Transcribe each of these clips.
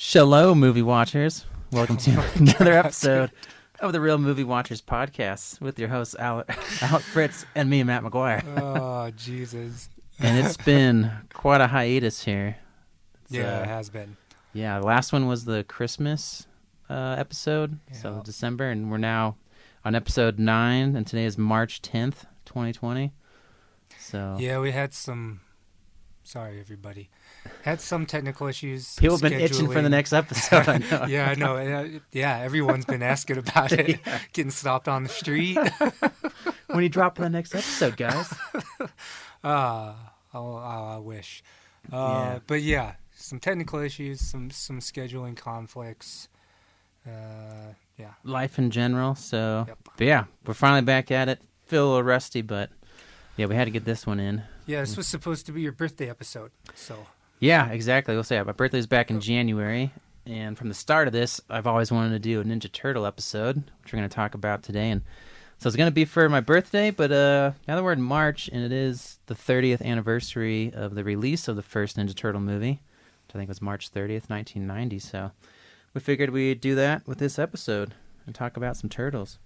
Shello Movie Watchers. Welcome to another episode of the Real Movie Watchers podcast with your hosts Alec Fritz and me, Matt McGuire. Oh, Jesus. And it's been quite a hiatus here. It has been. Yeah, the last one was the Christmas episode, so December, and we're now on episode 9, and today is March 10th, 2020. So yeah, we had some... Sorry, everybody. Had some technical issues. People have been itching for the next episode, I know. Yeah, I know. Yeah, everyone's been asking about it. Yeah. Getting stopped on the street. When you drop the next episode, guys. I wish. But yeah, some technical issues, some scheduling conflicts. Yeah. Life in general. So, But yeah, we're finally back at it. Feel a little rusty, but yeah, we had to get this one in. Yeah, this was supposed to be your birthday episode, so... Yeah, exactly. We'll say my birthday's back in January, and from the start of this, I've always wanted to do a Ninja Turtle episode, which we're going to talk about today. And so it's going to be for my birthday, but now that we're in March, and it is the 30th anniversary of the release of the first Ninja Turtle movie, which I think was March 30th, 1990. So we figured we'd do that with this episode and talk about some turtles.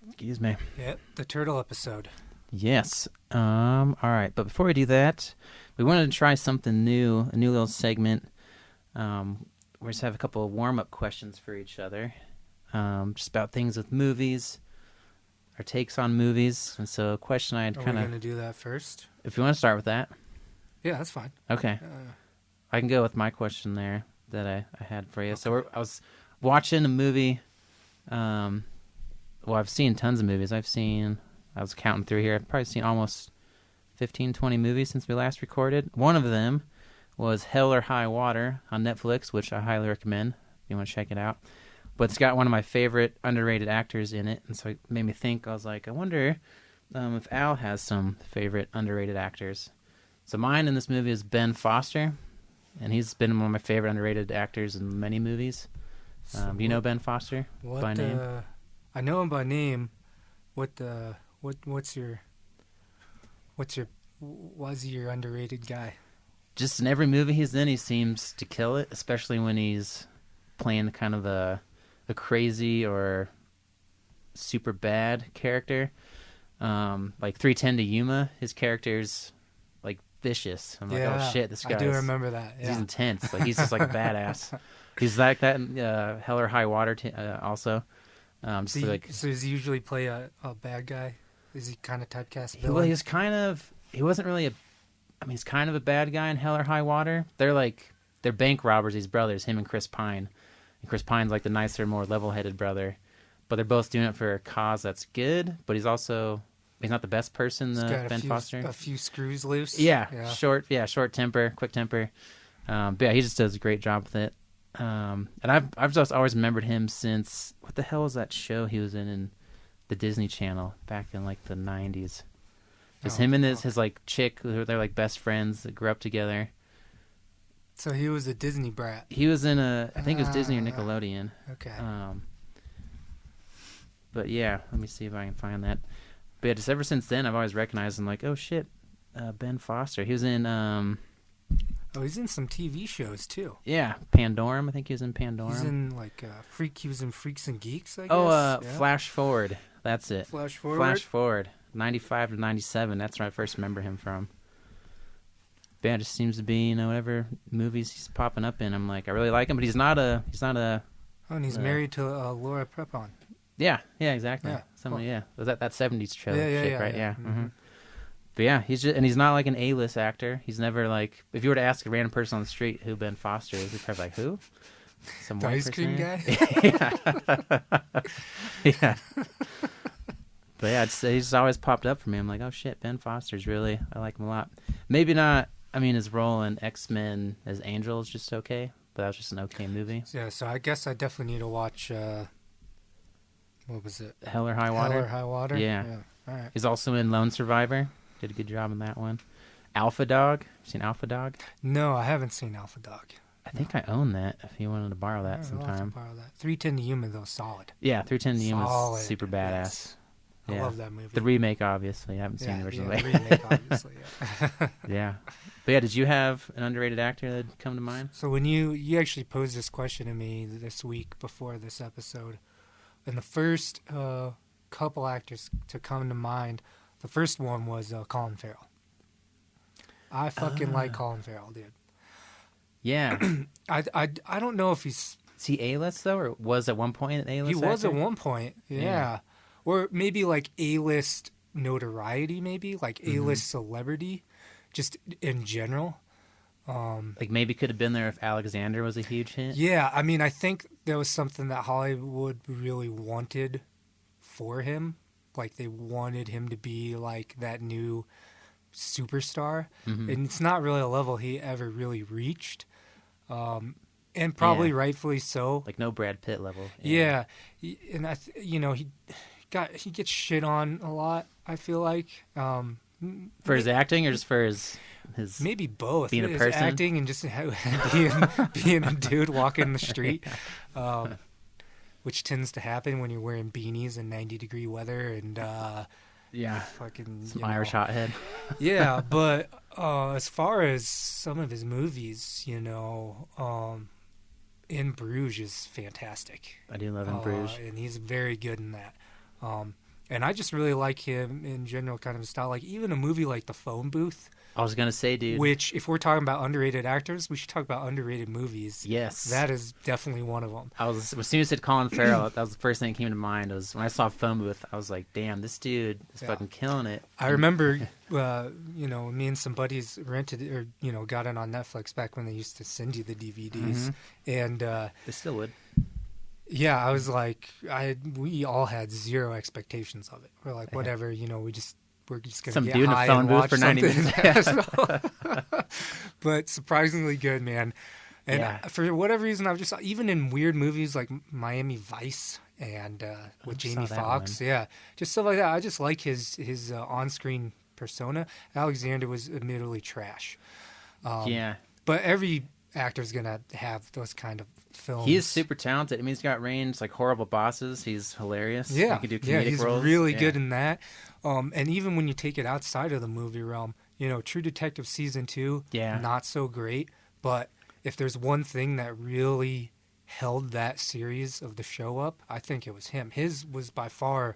Excuse me. Yeah, the turtle episode. Yes. All right. But before we do that, we wanted to try something new, a new little segment. We just have a couple of warm-up questions for each other, just about things with movies, our takes on movies. And so a question I had kind of... Are we going to do that first? If you want to start with that. Yeah, that's fine. Okay. I can go with my question there that I had for you. Okay. So I was watching a movie. Well, I've seen tons of movies. I was counting through here. I've probably seen almost 15, 20 movies since we last recorded. One of them was Hell or High Water on Netflix, which I highly recommend if you want to check it out. But it's got one of my favorite underrated actors in it, and so it made me think. I was like, I wonder if Al has some favorite underrated actors. So mine in this movie is Ben Foster, and he's been one of my favorite underrated actors in many movies. Do you know Ben Foster by name? I know him by name. Was he your underrated guy? Just in every movie he's in, he seems to kill it, especially when he's playing kind of a crazy or super bad character. Like 3:10 to Yuma, his character's like vicious. I'm like, oh shit, this guy. I do remember that. Yeah. He's intense. Like he's just like a badass. He's like that in Hell or High Water also. So does he usually play a bad guy? Is he kind of typecast villain? Well, he's kind of a bad guy in Hell or High Water. They're bank robbers, these brothers, him and Chris Pine. And Chris Pine's like the nicer, more level-headed brother. But they're both doing it for a cause that's good, but he's not the best person, Ben Foster. A few screws loose. Yeah. Short temper, quick temper. But yeah, he just does a great job with it. And I've just always remembered him since, what the hell was that show he was in the Disney Channel back in like the 90s? It's him and his like chick, they're like best friends that grew up together. So he was a Disney brat. He was in I think it was Disney or Nickelodeon. Okay. But yeah, let me see if I can find that. But yeah, just ever since then, I've always recognized him like, oh shit, Ben Foster. He was in... he's in some TV shows too. Yeah, Pandorum. I think he was in Pandorum. He's in like He was in Freaks and Geeks, I guess. Flash Forward. That's it. Flash Forward. Flash Forward. 95 to 97. That's where I first remember him from. But yeah, it just seems to be whatever movies he's popping up in. I'm like, I really like him, but he's not a. Oh, and he's married to Laura Prepon. Yeah, exactly. Yeah, Somebody, yeah. Was that 70s show? Yeah, right? Yeah. Mm-hmm. But yeah, he's not like an A-list actor. He's never like, if you were to ask a random person on the street who Ben Foster is, they'd probably like, who? Some the white ice cream guy? Yeah. But yeah, he's always popped up for me. I'm like, oh shit, Ben Foster's really, I like him a lot. Maybe not, his role in X-Men as Angel is just okay, but that was just an okay movie. Yeah, so I guess I definitely need to watch, what was it? Hell or High Water? Hell or High Water? Yeah. All right. He's also in Lone Survivor. Did a good job in that one. Alpha Dog. Seen Alpha Dog? No, I haven't seen Alpha Dog. I think I own that if you wanted to borrow that sometime. I'll have to borrow that. 3:10 to Yuma, though, solid. Yeah, 3:10 to Yuma is super badass. Yes. I love that movie. The remake, obviously. I haven't seen the original. The remake, obviously, yeah. Yeah. But yeah, did you have an underrated actor that come to mind? So when you actually posed this question to me this week before this episode, and the first couple actors to come to mind, the first one was Colin Farrell. I fucking like Colin Farrell, dude. Yeah. I don't know if he's... Is he A-list, though, or was at one point an A-list He was actor? at one point, yeah. Or maybe like A-list notoriety, maybe? Like A-list celebrity, just in general. Like maybe could have been there if Alexander was a huge hit? Yeah, I mean, I think that was something that Hollywood really wanted for him. Like, they wanted him to be like that new superstar. And it's not really a level he ever really reached. And probably rightfully so. Like no Brad Pitt level. Yeah. And he gets shit on a lot, I feel like. For his acting or just for his maybe both. Being a his person? acting and just being a dude walking the street. Which tends to happen when you're wearing beanies in 90-degree weather and fucking some Irish hothead. Yeah, but as far as some of his movies, In Bruges is fantastic. I do love In Bruges. And he's very good in that. And I just really like him in general, kind of his style. Like, even a movie like The Phone Booth. I was going to say, dude. Which, if we're talking about underrated actors, we should talk about underrated movies. Yes. That is definitely one of them. As soon as you said Colin Farrell, that was the first thing that came to mind. Was when I saw Phone Booth, I was like, damn, this dude is fucking killing it. I remember, me and some buddies rented or, got it on Netflix back when they used to send you the DVDs. And they still would. Yeah, I was like, we all had zero expectations of it. We're like, whatever, we're just gonna get high and watch for 90 minutes. But surprisingly good, man. And for whatever reason, I've just, even in weird movies like Miami Vice and with Jamie Foxx, just stuff like that. I just like his on-screen persona. Alexander was admittedly trash. But every actor's gonna have those kind of films. He is super talented. I mean, he's got range like Horrible Bosses. He's hilarious. Yeah, he can do comedic roles. He's really good in that. And even when you take it outside of the movie realm, True Detective Season 2, not so great. But if there's one thing that really held that series of the show up, I think it was him. His was by far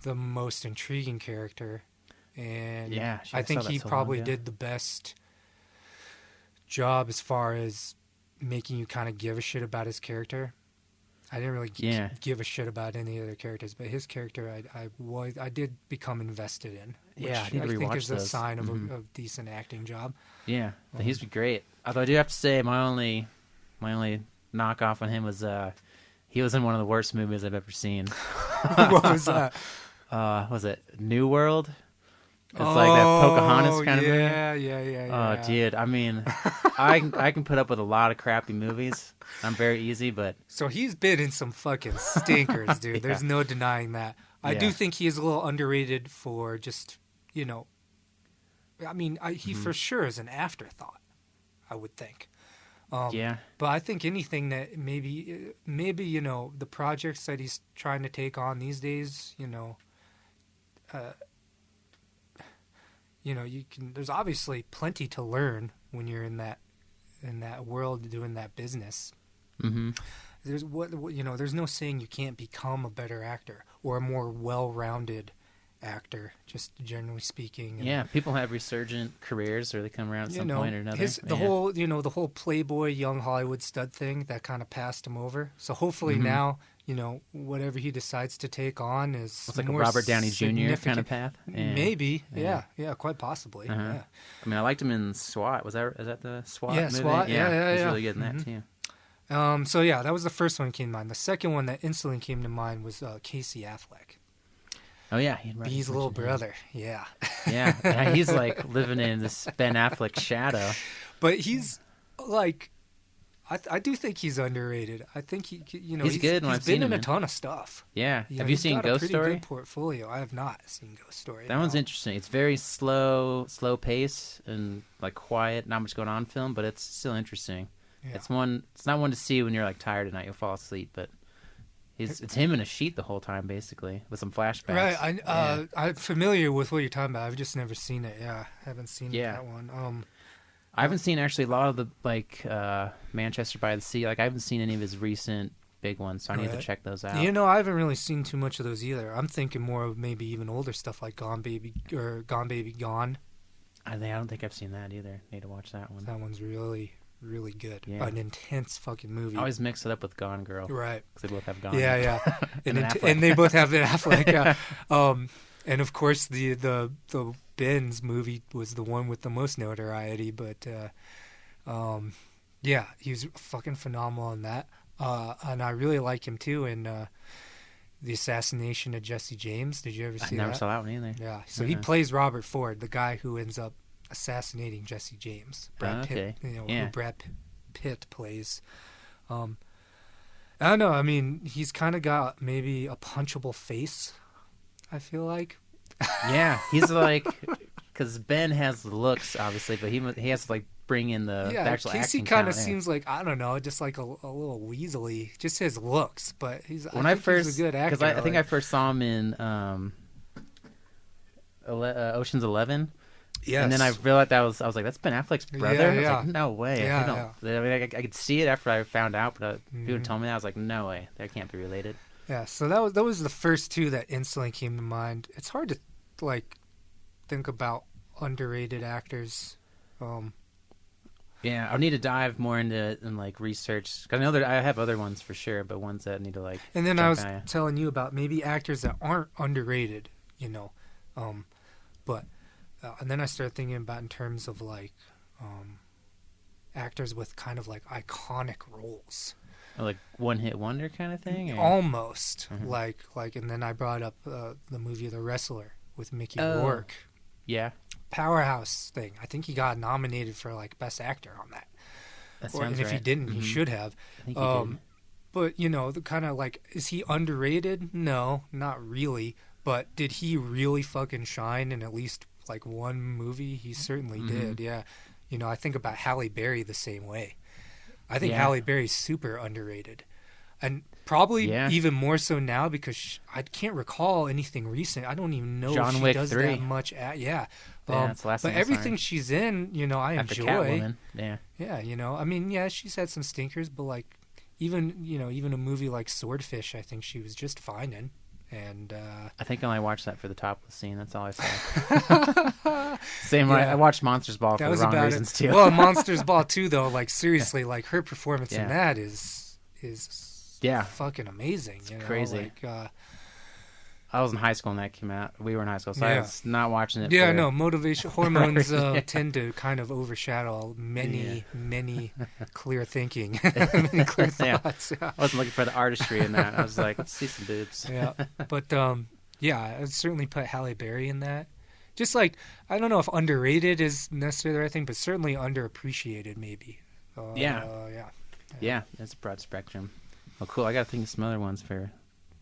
the most intriguing character. And I think he probably did the best job as far as making you kind of give a shit about his character. I didn't really give a shit about any other characters, but his character I did become invested in. Which I need to rewatch think is a those. sign of a decent acting job. Yeah, he's great. Although I do have to say, my only knockoff on him was he was in one of the worst movies I've ever seen. What was that? Was it New World? It's like that Pocahontas kind of movie. Yeah. Oh, dude. I mean, I can put up with a lot of crappy movies. I'm very easy, but... So he's been in some fucking stinkers, dude. There's no denying that. I do think he is a little underrated for just, I mean, he for sure is an afterthought, I would think. But I think anything that maybe, the projects that he's trying to take on these days, you can. There's obviously plenty to learn when you're in that world doing that business. There's there's no saying you can't become a better actor or a more well-rounded actor, just generally speaking. And, people have resurgent careers, or they come around at some point or another. The whole Playboy young Hollywood stud thing that kind of passed him over. So hopefully now, whatever he decides to take on is it's like more a Robert Downey Jr. kind of path. Maybe, quite possibly. Yeah. I mean, I liked him in SWAT. Is that the SWAT movie? SWAT. Yeah. He's really good in that too. That was the first one that came to mind. The second one that instantly came to mind was Casey Affleck. Oh yeah, Bee's little brother. Yeah. Yeah, he's like living in this Ben Affleck shadow. But he's like, I do think he's underrated. I think he's good. He's been in a ton of stuff. Yeah. Have you seen Ghost Story? He's got a pretty good portfolio. I have not seen Ghost Story. That one's interesting. It's very slow pace and like quiet, not much going on film, but it's still interesting. Yeah. It's not one to see when you're like tired at night, you'll fall asleep, but it's him in a sheet the whole time basically with some flashbacks. Right. I'm familiar with what you're talking about. I've just never seen it. Yeah. I haven't seen that one. I haven't seen actually a lot of the Manchester by the Sea. Like I haven't seen any of his recent big ones, so I need to check those out. I haven't really seen too much of those either. I'm thinking more of maybe even older stuff like Gone Baby Gone. I don't think I've seen that either. Need to watch that one. That one's really, really good. Yeah. An intense fucking movie. I always mix it up with Gone Girl. Right. Because they both have Gone. Yeah. and they both have Ben Affleck. And of course the Ben's movie was the one with the most notoriety, but yeah, he was fucking phenomenal in that. And I really like him too in The Assassination of Jesse James. Did you ever see that? I never saw that one either. Yeah. So he plays Robert Ford, the guy who ends up assassinating Jesse James. Brad Pitt, who Brad Pitt plays. I don't know. I mean, he's kind of got maybe a punchable face, I feel like. Yeah, he's like, because Ben has the looks, obviously, but he has to like bring in the actual acting. Casey kind of seems like, I don't know, just like a little weaselly, just his looks, but he's he's a good actor. Because I think I first saw him in Ocean's 11. Yes. And then I realized I was like, that's Ben Affleck's brother? Yeah. I was like, no way. Yeah, I mean, I could see it after I found out, but people told me that. I was like, no way. They can't be related. Yeah, so that was the first two that instantly came to mind. It's hard to, like, think about underrated actors. Yeah, I need to dive more into it and, like, research. Because I know that I have other ones for sure, but ones that need to, like... And then I was telling you about maybe actors that aren't underrated, you know. But... and then I started thinking about in terms of, like, actors with kind of, like, iconic roles. Like one-hit wonder kind of thing? Or? Almost. Like, and then I brought up the movie The Wrestler with Mickey Rourke. Yeah. Powerhouse thing. I think he got nominated for, like, Best Actor on that. And if he didn't, he should have. I think he did. But, you know, the kind of, like, is he underrated? No, not really. But did he really fucking shine in at least, like, one movie? He certainly did, yeah. You know, I think about Halle Berry the same way. I think Halle Berry's super underrated. And probably even more so now because I can't recall anything recent. I don't even know if she does 3. that much. That's the last but everything she's in, you know, I After enjoy. Catwoman. Yeah, you know, I mean, she's had some stinkers, but, like, even a movie like Swordfish, I think she was just fine in. And I think I only watched that for the topless scene. That's all I saw. Same way. I watched Monsters Ball for the wrong reasons too. Well, Monsters Ball too, though. Like seriously, like her performance in that is fucking amazing. It's crazy. Like, I was in high school when that came out. We were in high school, so I was not watching it. Yeah, no, motivation hormones tend to kind of overshadow many clear thinking, many clear thoughts. I wasn't looking for the artistry in that. I was like, let's see some boobs. But I'd certainly put Halle Berry in that. Just like, I don't know if underrated is necessarily the right thing, but certainly underappreciated maybe. Yeah, that's a broad spectrum. Well, cool. I got to think of some other ones for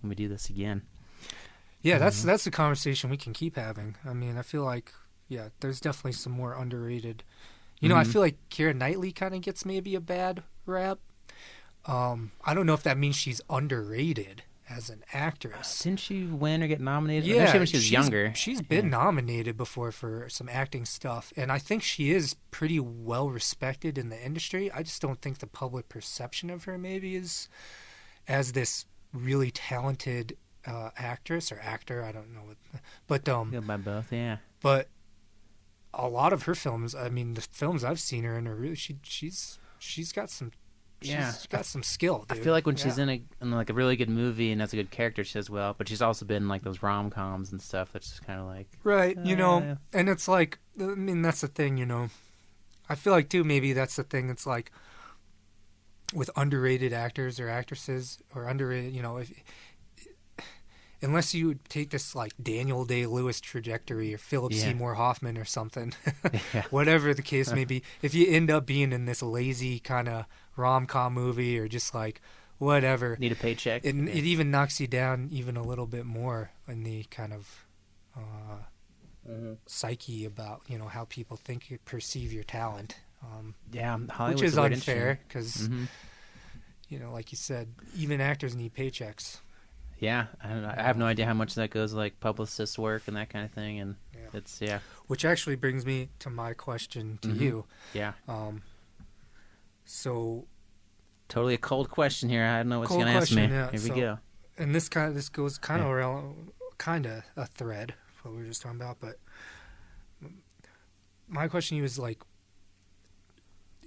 when we do this again. Yeah, that's a conversation we can keep having. I mean, I feel like, there's definitely some more underrated. You know, I feel like Keira Knightley kind of gets maybe a bad rap. I don't know if that means she's underrated as an actress. Didn't she win or get nominated? Yeah, especially when she was younger. She's been nominated before for some acting stuff, and I think she is pretty well respected in the industry. I just don't think the public perception of her maybe is as this really talented actress or actor. I don't know but by both, yeah. But a lot of her films, I mean, the films I've seen her in are really she's got some got some skill, dude. I feel like when she's in like a really good movie and has a good character, she does well, but she's also been in like those rom-coms and stuff that's just kind of like you know, and it's like, I mean, that's the thing, you know. I feel like too maybe that's the thing. It's like with underrated actors or actresses or underrated, you know, if unless you take this like Daniel Day-Lewis trajectory or Philip Seymour Hoffman or something, whatever the case may be, if you end up being in this lazy kind of rom-com movie or just like whatever, need a paycheck, it even knocks you down even a little bit more in the kind of psyche about, you know, how people perceive your talent. Which is unfair because, you know, like you said, even actors need paychecks. Yeah, I don't know. I have no idea how much that goes like publicist work and that kind of thing, and it's Which actually brings me to my question to you. Yeah. So. Totally a cold question here. I don't know what you're gonna ask me. Yeah. Here we go. And this goes kind of around, kind of a thread what we were just talking about, but my question to you is like,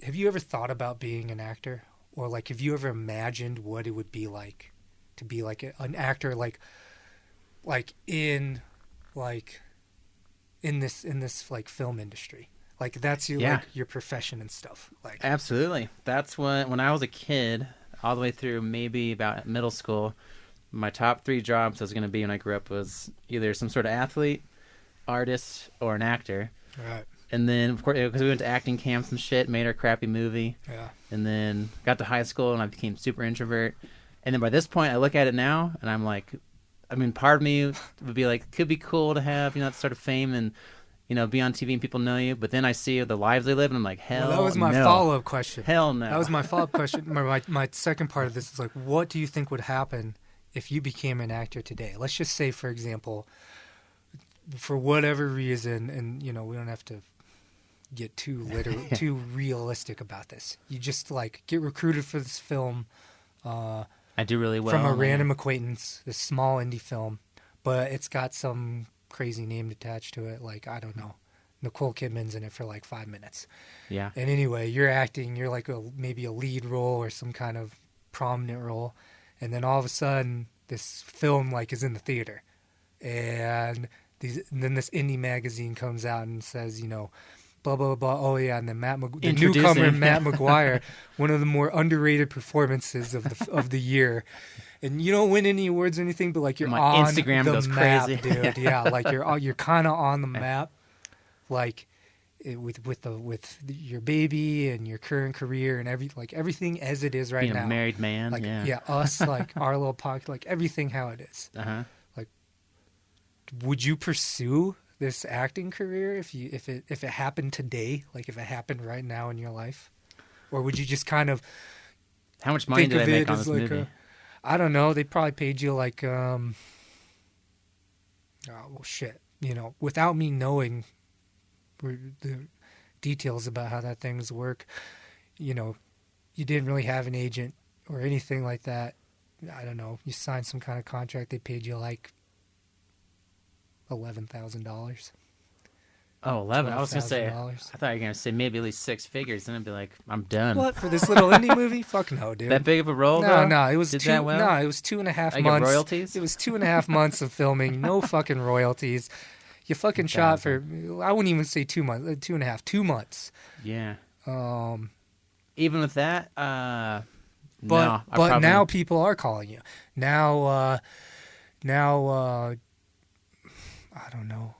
have you ever thought about being an actor, or like have you ever imagined what it would be like to be like an actor, like in this like film industry, like that's like your profession and stuff? Like absolutely. That's when I was a kid, all the way through maybe about middle school. My top 3 jobs I was going to be when I grew up was either some sort of athlete, artist, or an actor. Right. And then, of course, because we went to acting camps and shit, made our crappy movie. Yeah. And then got to high school, and I became super introvert. And then by this point, I look at it now, and I'm like, I mean, part of me would be like, could be cool to have, that sort of fame and, be on TV and people know you. But then I see the lives they live, and I'm like, hell no. That was my follow-up question. Hell no. That was my follow-up question. My second part of this is like, what do you think would happen if you became an actor today? Let's just say, for example, for whatever reason, and we don't have to get too realistic about this. You just like get recruited for this film. I do really well from a random acquaintance. This small indie film, but it's got some crazy name attached to it. Like I don't know, Nicole Kidman's in it for like 5 minutes. Yeah. And anyway, you're acting. You're like maybe a lead role or some kind of prominent role. And then all of a sudden, this film like is in the theater, and then this indie magazine comes out and says, blah blah blah. Oh yeah, and then the newcomer Matt McGuire, one of the more underrated performances of the year, and you don't win any awards or anything, but like you're my on Instagram the goes map, crazy. dude. Yeah, like you're kind of on the map, like. With your baby and your current career and everything as it is right being now, a married man, like us, like our little pocket, like everything how it is. Like, would you pursue this acting career if it happened today, like if it happened right now in your life, or would you just kind of how much money did they make on this like movie? I don't know. They probably paid you like without me knowing the details about how that things work, you didn't really have an agent or anything like that. I don't know. You signed some kind of contract. They paid you like $11,000. Oh, 11. I was going to say, I thought you were going to say maybe at least 6 figures. Then I'd be like, I'm done. What? For this little indie movie? Fuck no, dude. That big of a role, No, though? no. It was Did that well? No, it was 2.5 months. I get royalties? It was 2.5 months of filming. No fucking royalties. You fucking shot for, I wouldn't even say 2 months, 2.5, 2 months. Yeah. Even with that, but no. But now people are calling you. Now, I don't know,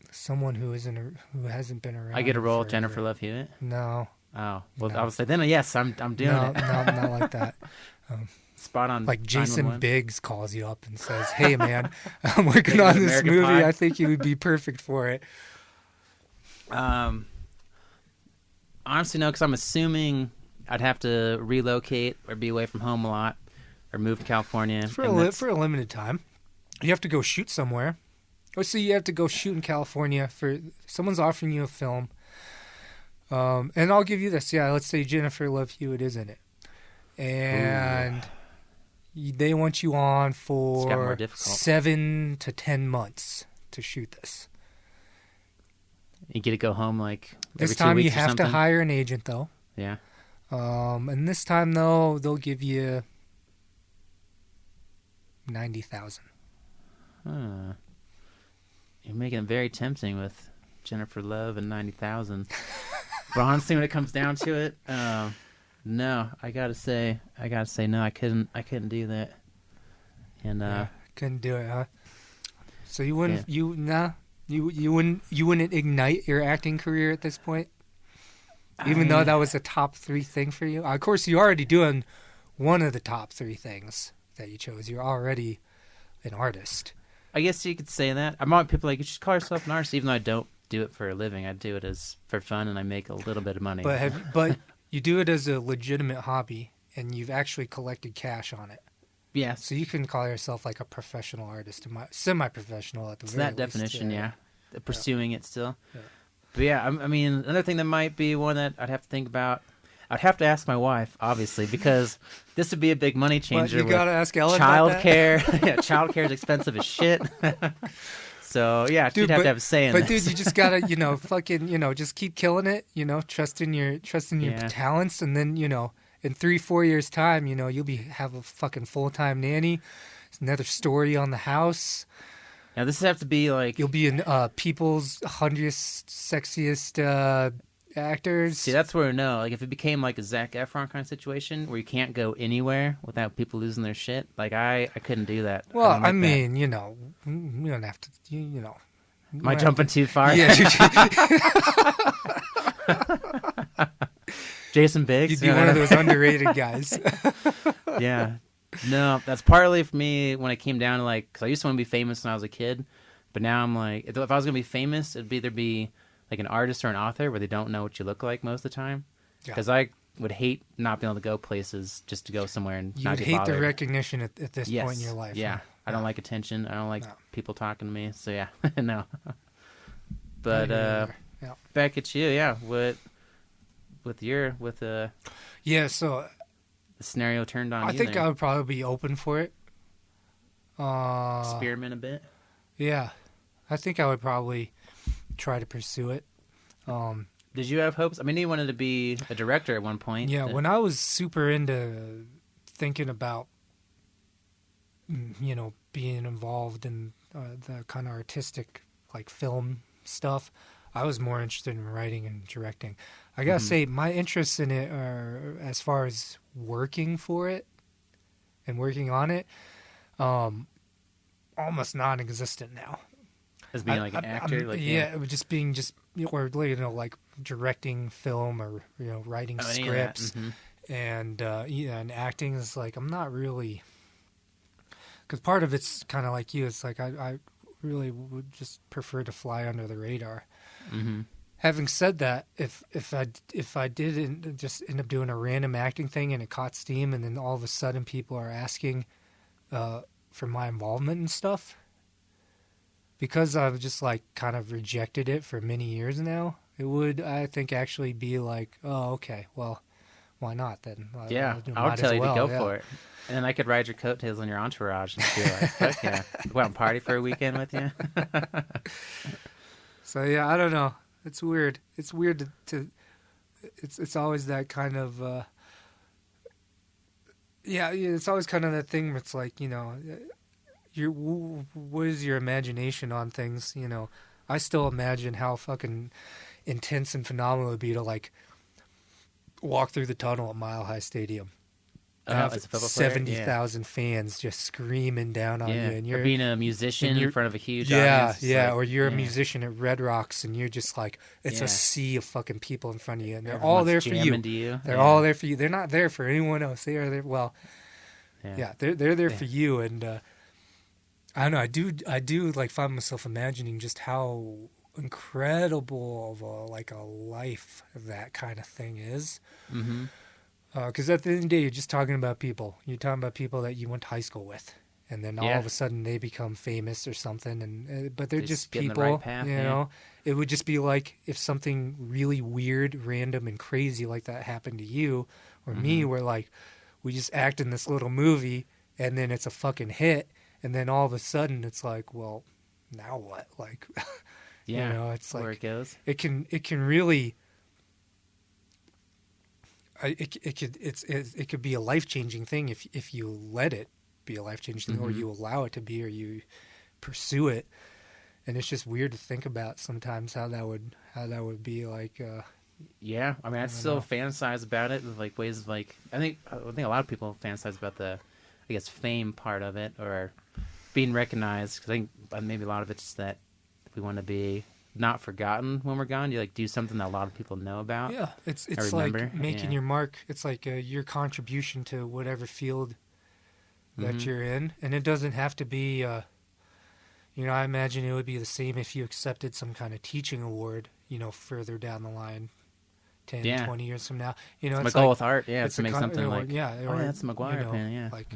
someone who hasn't been around. I get a role with Jennifer Love Hewitt? No. Oh, well, no. I would say then yes, I'm doing it. No, not like that. Spot on. Like Jason Biggs calls you up and says, "Hey man, I'm working on this movie. Pie. I think you would be perfect for it." Honestly, no, because I'm assuming I'd have to relocate or be away from home a lot, or move to California for a limited time. You have to go shoot somewhere. So you have to go shoot in California for someone's offering you a film. And I'll give you this. Yeah, let's say Jennifer Love Hewitt is in it, and they want you on for 7 to 10 months to shoot this. You get to go home like every this time 2 weeks you have or something? to hire an agent though. Yeah. And this time though they'll give you $90,000. Huh. You're making it very tempting with Jennifer Love and $90,000. But honestly, when it comes down to it, no, I gotta say no. I couldn't do that. And couldn't do it, huh? So you wouldn't, you wouldn't ignite your acting career at this point, even though that was a top 3 thing for you. Of course, you're already doing one of the top 3 things that you chose. You're already an artist. I guess you could say that. I'm not people like you should call yourself an artist, even though I don't do it for a living. I do it for fun, and I make a little bit of money. But you do it as a legitimate hobby, and you've actually collected cash on it. Yes. So you can call yourself like a professional artist, semi-professional at the very least. That definition, yeah. Pursuing it still. Yeah. But yeah, I mean, another thing that might be one that I'd have to think about. I'd have to ask my wife, obviously, because this would be a big money changer. You gotta ask Ellen about childcare. Yeah, childcare is expensive as shit. So yeah, she'd have to have a say in this. But dude, you just gotta, just keep killing it. Trust in your talents, and then in 3-4 years' time, you'll have a fucking full-time nanny. Another story on the house. Now this would have to be like you'll be in People's 100th Sexiest Actors. See, that's where like if it became like a Zac Efron kind of situation where you can't go anywhere without people losing their shit, like I couldn't do that. Well, I mean, you don't have to, Am I jumping too far? Yeah. Jason Biggs. You'd be one of those underrated guys. Yeah. No, that's partly for me when it came down to because I used to want to be famous when I was a kid, but now I'm like, if I was going to be famous, it'd either be like an artist or an author where they don't know what you look like most of the time. Because I would hate not being able to go places just to go somewhere and not get bothered. You hate the recognition at this point in your life. Yeah. I don't like attention. I don't like people talking to me. So yeah, no. But back at you, so the scenario turned on. I think I would probably be open for it. Experiment a bit. Yeah, I think I would probably try to pursue it. Did you have hopes? I mean, you wanted to be a director at one point. Yeah, when I was super into thinking about, being involved in the kind of artistic, like film stuff, I was more interested in writing and directing. I gotta say, my interests in it are, as far as working for it and working on it, almost non-existent now. As being like an actor? Or like directing film or, writing scripts. And, and acting is like, I'm not really... Because part of it's kind of like you. It's like I really would just prefer to fly under the radar. Mm-hmm. Having said that, if I did just end up doing a random acting thing and it caught steam, and then all of a sudden people are asking for my involvement and stuff, because I've just kind of rejected it for many years now, it would, I think, actually be like, oh, okay, well, why not then? I would tell you to go for it. And then I could ride your coattails on your entourage and be like, fuck yeah. Go out and party for a weekend with you. So, yeah, I don't know. It's weird. It's weird to it's always that kind of, it's always kind of that thing where it's like, what is your imagination on things? I still imagine how fucking intense and phenomenal it would be to walk through the tunnel at Mile High Stadium. Have 70,000 fans just screaming down on you, and you're being a musician in front of a huge audience. Or you're a musician at Red Rocks, and you're just it's a sea of fucking people in front of you, and they're all there for you. They're all there for you. They're not there for anyone else. They are there. Well, they're there for you, and I don't know. I do find myself imagining just how incredible of a life that kind of thing is. Mm-hmm. Because at the end of the day, you're just talking about people. You're talking about people that you went to high school with, and then all of a sudden they become famous or something. But they're just people, the right path, know. It would just be like if something really weird, random, and crazy like that happened to you or me, where we just act in this little movie, and then it's a fucking hit, and then all of a sudden it's like, well, now what? It's like where it goes. It can really. It could be a life-changing thing if you let it be a life-changing thing, or you allow it to be, or you pursue it. And it's just weird to think about sometimes how that would be like. Yeah, I mean, I still fantasize about it with ways of I think a lot of people fantasize about the, I guess, fame part of it or being recognized. Because I think maybe a lot of it's that we want to be not forgotten when we're gone. You do something that a lot of people know about. Yeah, it's like making your mark. It's like your contribution to whatever field that you're in, and it doesn't have to be. I imagine it would be the same if you accepted some kind of teaching award. Further down the line, 10, 20 years from now. You know, it's my goal with art. Yeah, it's to make something like, that's a McGuire you know, pen. Yeah, like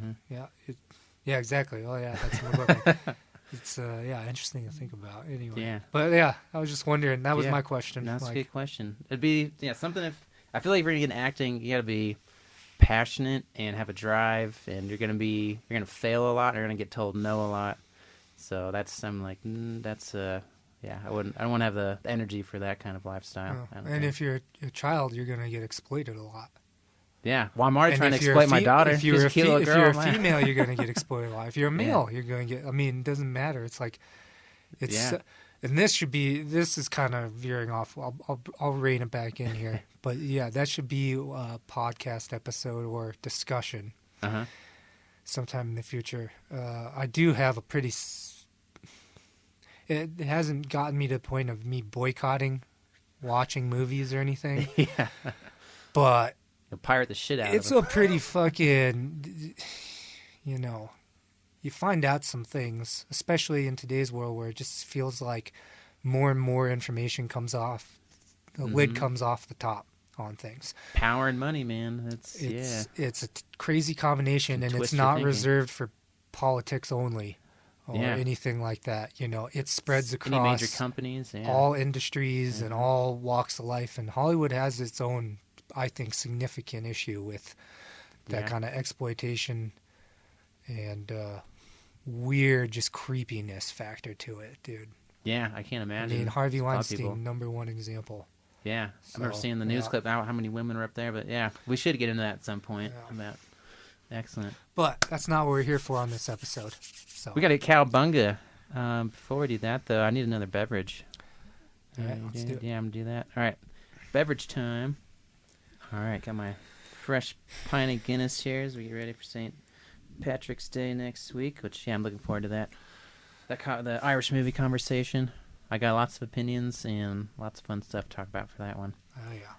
yeah, exactly. Oh yeah, that's a McGuire pen. It's interesting to think about. Anyway, but I was just wondering. That was my question. That's a good question. It'd be something. If I feel like if you're gonna get into acting, you got to be passionate and have a drive, and you're gonna fail a lot. And you're gonna get told no a lot. So I'm like, that's I don't want to have the energy for that kind of lifestyle. And if you're a child, you're gonna get exploited a lot. Yeah, well, I'm already trying to exploit my daughter. If you're a female, you're going to get exploited a lot. If you're a male, you're going to get. I mean, it doesn't matter. It's like, and this is kind of veering off. I'll rein it back in here, but that should be a podcast episode or discussion sometime in the future. I do have a pretty. It hasn't gotten me to the point of me boycotting watching movies or anything. But. You'll pirate the shit out of it. It's a pretty fucking, you find out some things, especially in today's world where it just feels like more and more information comes off, the lid comes off the top on things. Power and money, man. It's a crazy combination, and it's not reserved for politics only or anything like that. You know, it spreads across any major companies, all industries and all walks of life, and Hollywood has its own, I think, significant issue with that kind of exploitation and weird just creepiness factor to it, dude. Yeah, I can't imagine. I mean, Harvey Weinstein, number one example. Yeah, I remember seeing the news clip how many women were up there, but we should get into that at some point. Excellent. But that's not what we're here for on this episode. So we got a cowbunga. Before we do that, though, I need another beverage. All right, let's do it. Yeah, I'm going to do that. All right, beverage time. All right, got my fresh pint of Guinness here as we get ready for St. Patrick's Day next week, which, I'm looking forward to that. The Irish movie conversation. I got lots of opinions and lots of fun stuff to talk about for that one. Oh, yeah.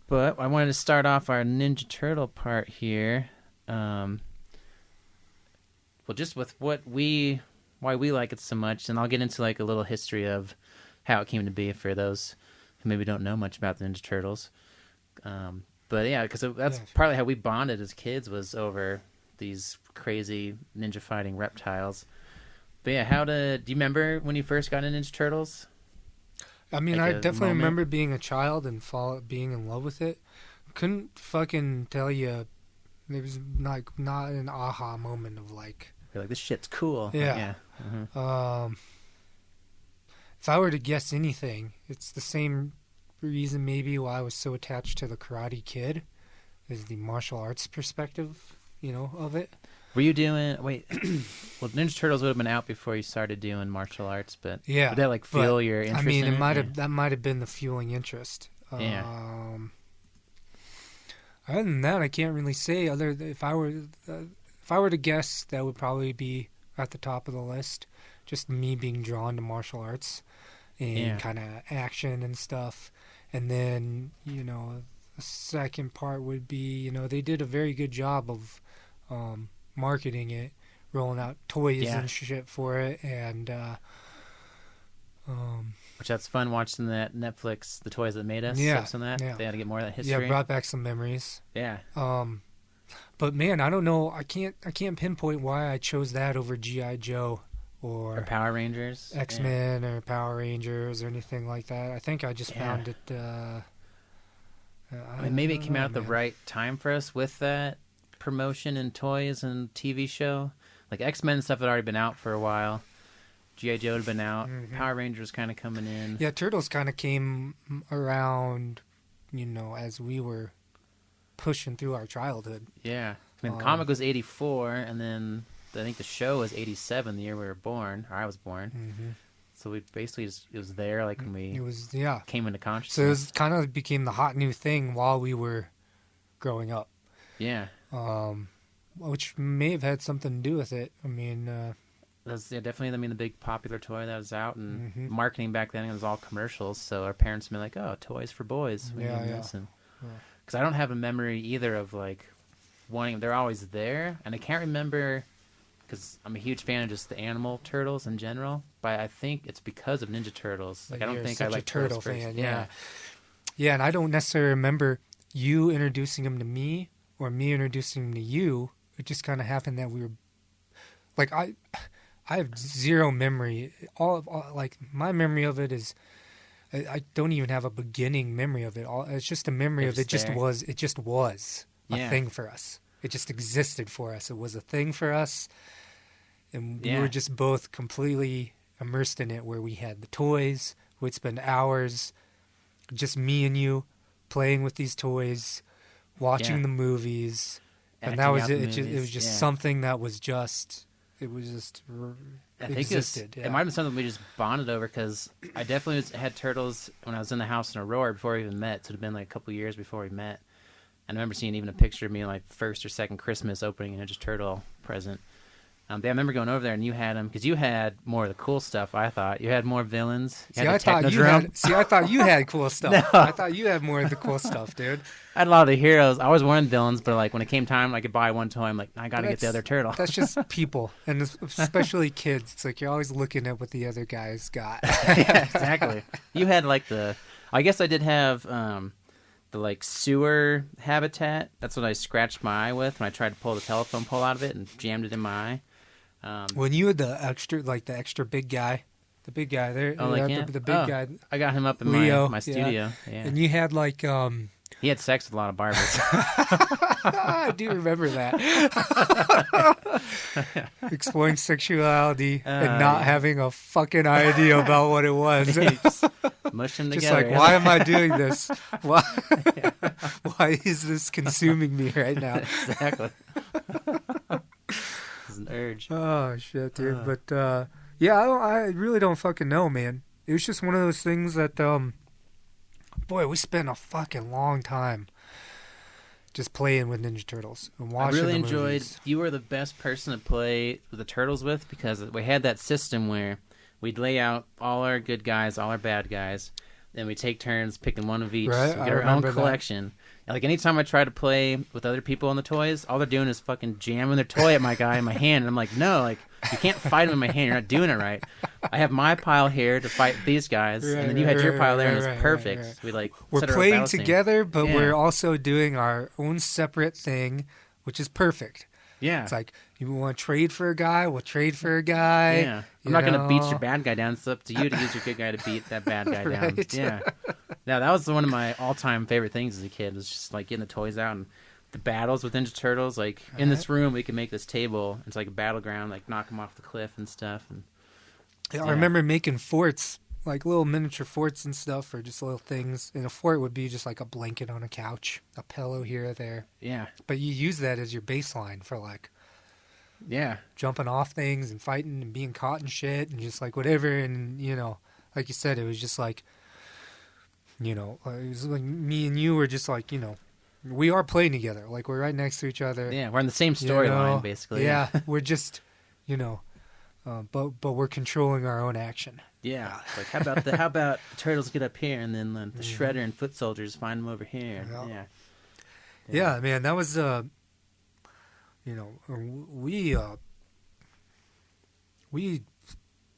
But I wanted to start off our Ninja Turtle part here. Well, just with why we like it so much, and I'll get into like a little history of how it came to be for those who maybe don't know much about the Ninja Turtles. But because that's partly how we bonded as kids, was over these crazy ninja fighting reptiles. But do you remember when you first got into Ninja Turtles? I mean, I definitely remember being a child and being in love with it. Couldn't fucking tell you. There was not an aha moment of like. You're like, this shit's cool. Yeah. Mm-hmm. If I were to guess anything, it's the same reason maybe why I was so attached to the Karate Kid, is the martial arts perspective, of it. Were you doing? Well, Ninja Turtles would have been out before you started doing martial arts, but would that fuel your interest? I mean, that might have been the fueling interest. Yeah. Other than that, I can't really say. If I were to guess, that would probably be at the top of the list. Just me being drawn to martial arts and kind of action and stuff. And then, the second part would be, they did a very good job of marketing it, rolling out toys and shit for it, and which that's fun watching that Netflix, The Toys That Made Us. On that. They had to get more of that history. Yeah, brought back some memories. Yeah. But man, I don't know. I can't pinpoint why I chose that over G.I. Joe or Power Rangers, X-Men or Power Rangers or anything like that. I think I just found it. Maybe it came out at the right time for us with that promotion and toys and TV show. Like X-Men and stuff had already been out for a while. G.I. Joe had been out. Mm-hmm. Power Rangers kind of coming in. Yeah, Turtles kind of came around, as we were pushing through our childhood. Yeah. I mean, the comic was 84, and then I think the show was 87, the year we were born, or I was born. Mm-hmm. So we basically it was there like when we came into consciousness. So it was kind of became the hot new thing while we were growing up. Yeah. Which may have had something to do with it. I mean... That's definitely, the big popular toy that was out, and marketing back then, it was all commercials, so our parents would be like, oh, toys for boys. Because I don't have a memory either of, wanting... They're always there, and I can't remember... Because I'm a huge fan of just the animal turtles in general, but I think it's because of Ninja Turtles. I don't think I like turtle fan. Yeah. Yeah, and I don't necessarily remember you introducing him to me or me introducing him to you. It just kind of happened that we were like I have zero memory. Like my memory of it is I don't even have a beginning memory of it. It's just a memory of it. Just was. It just was a thing for us. It just existed for us. It was a thing for us, and we were just both completely immersed in it. Where we had the toys, we'd spend hours, just me and you, playing with these toys, watching the movies, and that was it. It was just something that was just. It was just. I think it might have been something we just bonded over because I definitely had Turtles when I was in the house in Aurora before we even met. So it had been like a couple years before we met. And I remember seeing even a picture of me like first or second Christmas opening a Ninja Turtle present. But I remember going over there and you had them because you had more of the cool stuff. I thought you had more villains. I thought you had cool stuff. No. I thought you had more of the cool stuff, dude. I had a lot of the heroes. I always wanted villains, but like when it came time, I could buy one toy. I'm like, I gotta get the other turtle. That's just people, and especially kids. It's like you're always looking at what the other guys got. Yeah, exactly. You had like I guess I did have the like sewer habitat. That's what I scratched my eye with when I tried to pull the telephone pole out of it and jammed it in my eye. When you had the extra big guy, the big guy there, the big guy. I got him up in my studio. Yeah. And you had like he had sex with a lot of Barbies. I do remember that. Exploring sexuality and not having a fucking idea about what it was. Just mush them together. Just like, why am I doing this? Why is this consuming me right now? Exactly. It's an urge. Oh, shit, dude. But, I really don't fucking know, man. It was just one of those things that, boy, we spent a fucking long time just playing with Ninja Turtles and watching I really the enjoyed. movies. You were the best person to play with the Turtles with because we had that system where we'd lay out all our good guys, all our bad guys, then we take turns picking one of each. Right, So we get our own collection. Like anytime I try to play with other people on the toys, all they're doing is fucking jamming their toy at my guy in my hand. And I'm like, no, like you can't fight him in my hand. You're not doing it right. I have my pile here to fight these guys, and then you had your pile there, and it's perfect. Right. We're playing together, but we're also doing our own separate thing, which is perfect. Yeah, it's like you want to trade for a guy, we'll trade for a guy. Yeah, I'm not gonna beat your bad guy down. It's up to you to use your good guy to beat that bad guy down. Yeah. Now that was one of my all-time favorite things as a kid. Was just like getting the toys out and the battles with Ninja Turtles. Like in this room, we can make this table. It's like a battleground. Like knock them off the cliff and stuff. And I remember making forts, like little miniature forts and stuff, or just little things. And a fort would be just like a blanket on a couch, a pillow here or there. Yeah. But you use that as your baseline for like, jumping off things and fighting and being caught and shit and just like whatever. And like you said, it was just like. It was like me and you were just like, we are playing together. Like we're right next to each other. Yeah, we're in the same storyline basically. Yeah, we're just, but we're controlling our own action. Yeah, like how about the turtles get up here and then the Shredder and Foot Soldiers find them over here. Yeah, man, that was we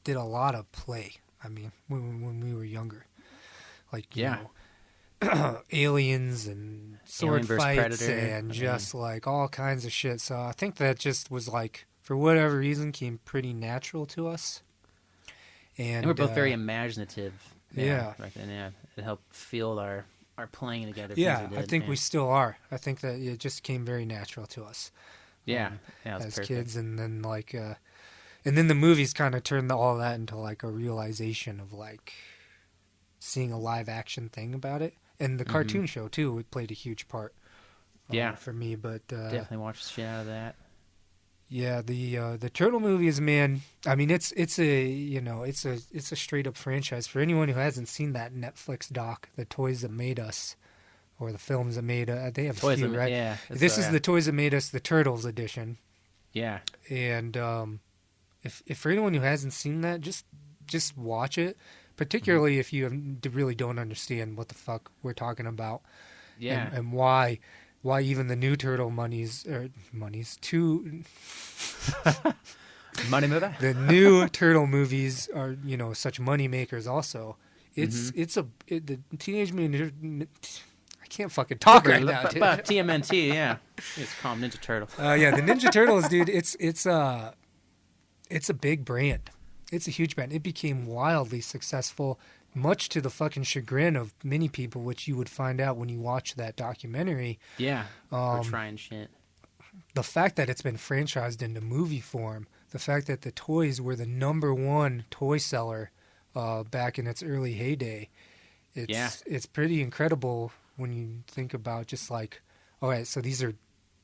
did a lot of play. I mean, when we were younger. Like, aliens and sword fights and just like all kinds of shit. So I think that just was like, for whatever reason, came pretty natural to us. And we're both very imaginative. Yeah. Right then, yeah. It helped fuel our playing together. Yeah, I think we still are. I think that it just came very natural to us. Yeah. As kids. And then like, and then the movies kind of turned all that into like a realization of like, seeing a live action thing about it, and the cartoon show too. It played a huge part. For me, but definitely watched the shit out of that. Yeah, the Turtle movies, man. I mean, it's a straight up franchise. For anyone who hasn't seen that Netflix doc, The Toys That Made Us, or the films that made they have a few, right? Yeah, this is The Toys That Made Us, the Turtles edition. Yeah, and if for anyone who hasn't seen that, just watch it. Particularly if you really don't understand what the fuck we're talking about, and why even the new turtle money movie. The new turtle movies are such money makers also the Teenage Mutant. I can't fucking talk right now, dude. TMNT, yeah. It's called Ninja Turtles. Yeah, the Ninja Turtles, dude. It's a big brand. It's a huge brand. It became wildly successful, much to the fucking chagrin of many people, which you would find out when you watch that documentary. Yeah, we're trying shit. The fact that it's been franchised into movie form, the fact that the toys were the #1 toy seller back in its early heyday, it's pretty incredible when you think about just like, all right, so these are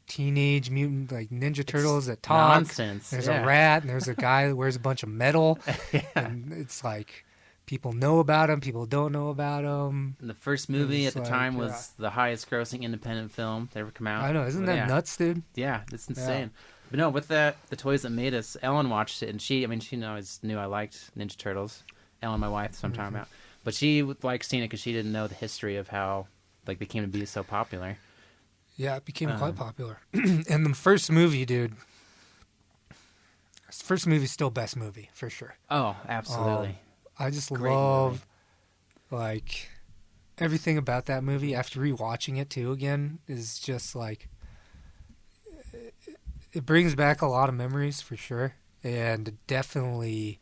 Teenage Mutant like Ninja Turtles that talk. Nonsense. There's a rat and there's a guy that wears a bunch of metal, and it's like people know about him, people don't know about him. And the first movie at the time was the highest grossing independent film to ever come out. I know, isn't that nuts, dude? Yeah, it's insane. But no, with the toys that made us, Ellen watched it, and she always knew I liked Ninja Turtles. Ellen, my wife, that's what I'm talking about. But she liked seeing it because she didn't know the history of how like they came to be so popular. Yeah, it became quite popular. And the first movie, dude. First movie's still best movie for sure. Oh, absolutely. I just love like everything about that movie. After rewatching it too again, is just like it brings back a lot of memories for sure, and definitely.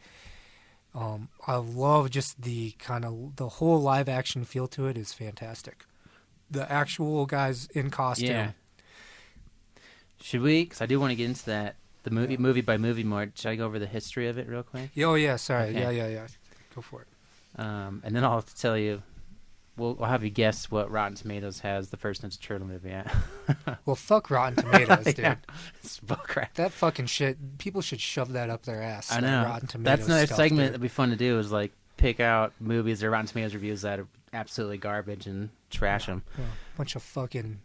I love just the kind of the whole live action feel to it is fantastic. The actual guys in costume. Yeah. Should we? Because I do want to get into that. The movie by movie more. Should I go over the history of it real quick? Oh yeah, sorry. Okay. Yeah. Go for it. And then I'll have to tell you. We'll have you guess what Rotten Tomatoes has the first Ninja Turtle movie at. Well, fuck Rotten Tomatoes, dude. Yeah, it's bullcrap. That fucking shit. People should shove that up their ass. I know. Rotten Tomatoes That's another stuff, segment dude. that'd be fun to do. Is like pick out movies or Rotten Tomatoes reviews that are absolutely garbage and trash them. Yeah. Bunch of fucking.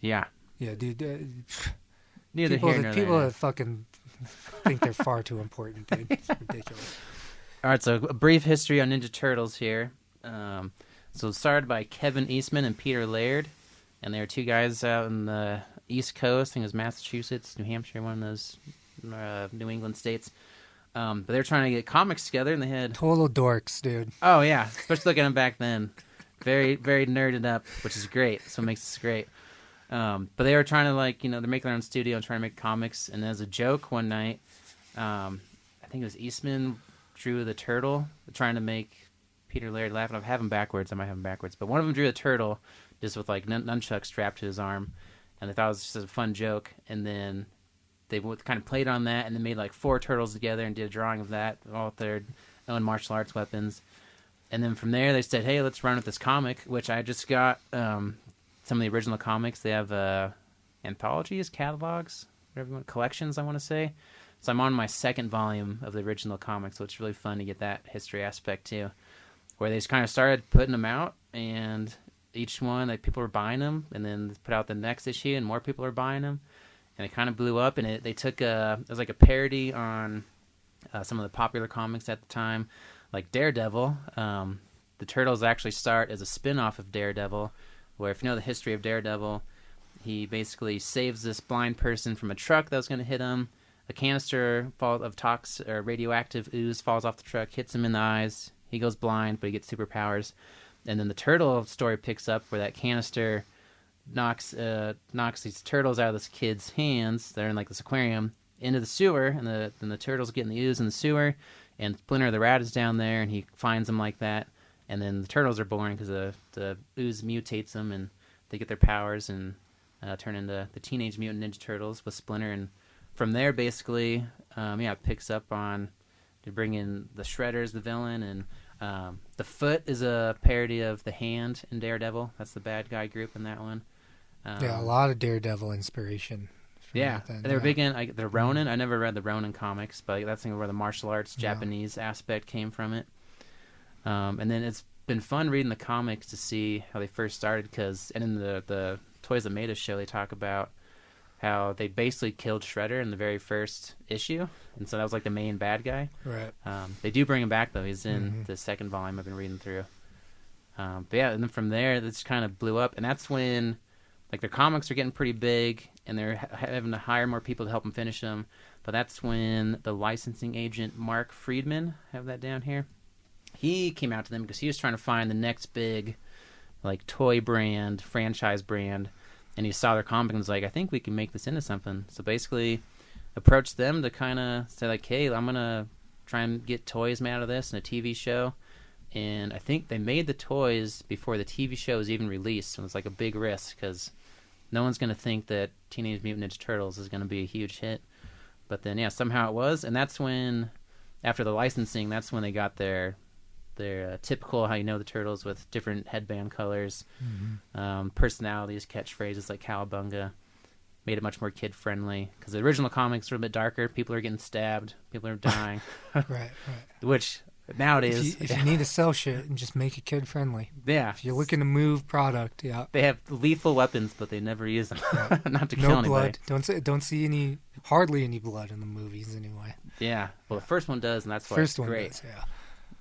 Yeah. Yeah, dude. Neither people here nor people there. that fucking think they're far too important, dude. It's ridiculous. All right, so a brief history on Ninja Turtles here. So started by Kevin Eastman and Peter Laird, and they were two guys out in the East Coast. I think it was Massachusetts, New Hampshire, one of those New England states. But they were trying to get comics together, and they had Total dorks, dude. Oh yeah, especially looking at them back then, very very nerded up, which is great. So it makes this great. But they were trying to they're making their own studio and trying to make comics. And as a joke one night, I think it was Eastman drew the turtle, trying to make Peter Laird laugh. And I have them backwards. I might have them backwards. But one of them drew the turtle just with nunchucks strapped to his arm. And they thought it was just a fun joke. And then they kind of played on that and then made 4 turtles together and did a drawing of that, all with their own martial arts weapons. And then from there they said, hey, let's run with this comic, which I just got some of the original comics. They have anthologies, catalogs, whatever you want, collections, I want to say. So I'm on my 2nd volume of the original comics, so it's really fun to get that history aspect too, where they just kind of started putting them out, and each one, people were buying them, and then put out the next issue, and more people were buying them, and it kind of blew up. And they took it was like a parody on some of the popular comics at the time, like Daredevil. The Turtles actually start as a spin-off of Daredevil, where if you know the history of Daredevil, he basically saves this blind person from a truck that was going to hit him. A canister of radioactive ooze falls off the truck, hits him in the eyes. He goes blind, but he gets superpowers. And then the turtle story picks up where that canister knocks these turtles out of this kid's hands. They're in this aquarium into the sewer, and then the turtles get in the ooze in the sewer. And Splinter the rat is down there, and he finds them like that. And then the turtles are born because the ooze mutates them, and they get their powers and turn into the Teenage Mutant Ninja Turtles with Splinter. And from there, basically, it picks up on to bring in the Shredder's the villain, and the Foot is a parody of the Hand in Daredevil. That's the bad guy group in that one. A lot of Daredevil inspiration. Yeah, they're big in the Ronin. I never read the Ronin comics, but that's where the martial arts Japanese aspect came from it. And then it's been fun reading the comics to see how they first started, and in the Toys That Made Us show, they talk about how they basically killed Shredder in the very first issue, and so that was the main bad guy. Right. They do bring him back though. He's in the 2nd volume I've been reading through. But yeah, and then from there, this kind of blew up, and that's when their comics are getting pretty big, and they're having to hire more people to help them finish them. But that's when the licensing agent Mark Friedman, have that down here, he came out to them because he was trying to find the next big, like, toy brand, franchise brand, and he saw their comic and was like, I think we can make this into something. So basically approached them to kind of say, like, hey, I'm going to try and get toys made out of this in a TV show. And I think they made the toys before the TV show was even released. So it was like a big risk because no one's going to think that Teenage Mutant Ninja Turtles is going to be a huge hit. But then, yeah, somehow it was. And that's when, after the licensing, that's when they got their typical, how you know the Turtles with different headband colors, personalities, catchphrases like Cowabunga. Made it much more kid-friendly. Because the original comics were a bit darker. People are getting stabbed. People are dying. Right. Which... Nowadays, if you need to sell shit, and just make it kid friendly. Yeah. If you're looking to move product, yeah. They have lethal weapons, but they never use them. Not to kill no anybody. Blood. Don't see hardly any blood in the movies anyway. Yeah. Well, the first one does, and that's why first it's one great. Does, yeah.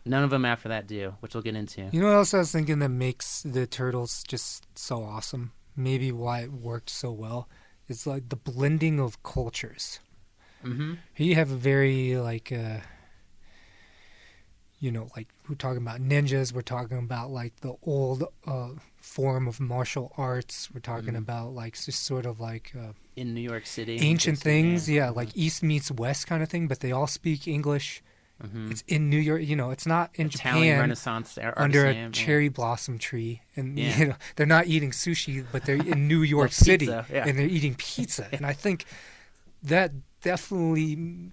None of them after that do, which we'll get into. You know what else I was thinking that makes the Turtles just so awesome? Maybe why it worked so well. It's like the blending of cultures. Mm-hmm. Here you have a very like. Like we're talking about ninjas, we're talking about like the old form of martial arts. We're talking about like just sort of like in New York City, ancient things, like East meets West kind of thing. But they all speak English. Mm-hmm. It's in New York, it's not in Italian Japan. Renaissance under a cherry blossom tree, and they're not eating sushi, but they're in New York City, and they're eating pizza. And I think that definitely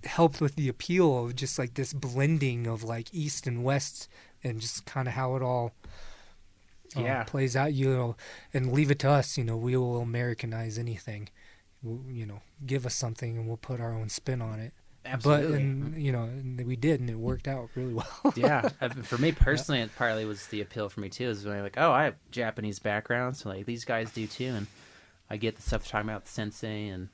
helped with the appeal of just like this blending of like East and West and just kind of how it all plays out, and leave it to us, we will Americanize anything, give us something and we'll put our own spin on it. Absolutely. But, and we did, and it worked out really well. Yeah. For me personally, it partly was the appeal for me too, is when I'm like, oh, I have Japanese background, so like these guys do too, and I get the stuff talking about the sensei and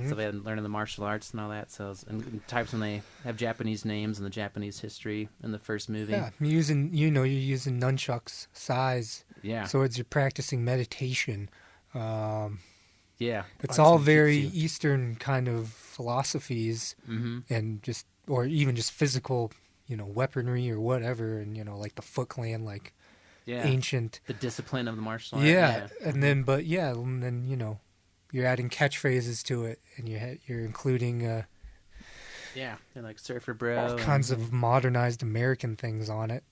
stuff I had learning the martial arts and all that. So, and types when they have Japanese names and the Japanese history in the first movie. Yeah, you're using nunchucks, sais. Yeah. So you're practicing meditation. Yeah. It's all very Eastern kind of philosophies, and or even just physical, weaponry or whatever, and like the Foot Clan, like. Yeah, ancient, the discipline of the martial art. Yeah, and then you're adding catchphrases to it, and you're including like Surfer Bro, all kinds of modernized American things on it.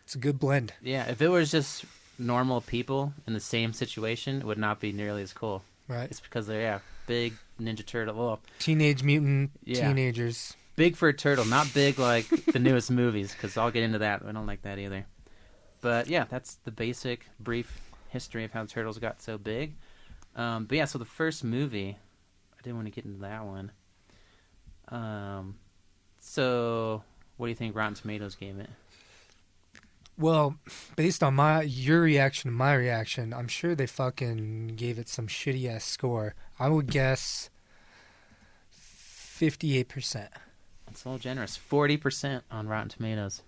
It's a good blend. Yeah, if it was just normal people in the same situation, it would not be nearly as cool. Right. It's because they're big Ninja Turtle. Well, Teenage Mutant teenagers. Big for a turtle, not big like the newest movies. Because I'll get into that. I don't like that either. But yeah, that's the basic, brief history of how the Turtles got so big. But yeah, so the first movie, I didn't want to get into that one. So what do you think Rotten Tomatoes gave it? Well, based on your reaction and my reaction, I'm sure they fucking gave it some shitty ass score. I would guess 58%. That's a little generous. 40% on Rotten Tomatoes.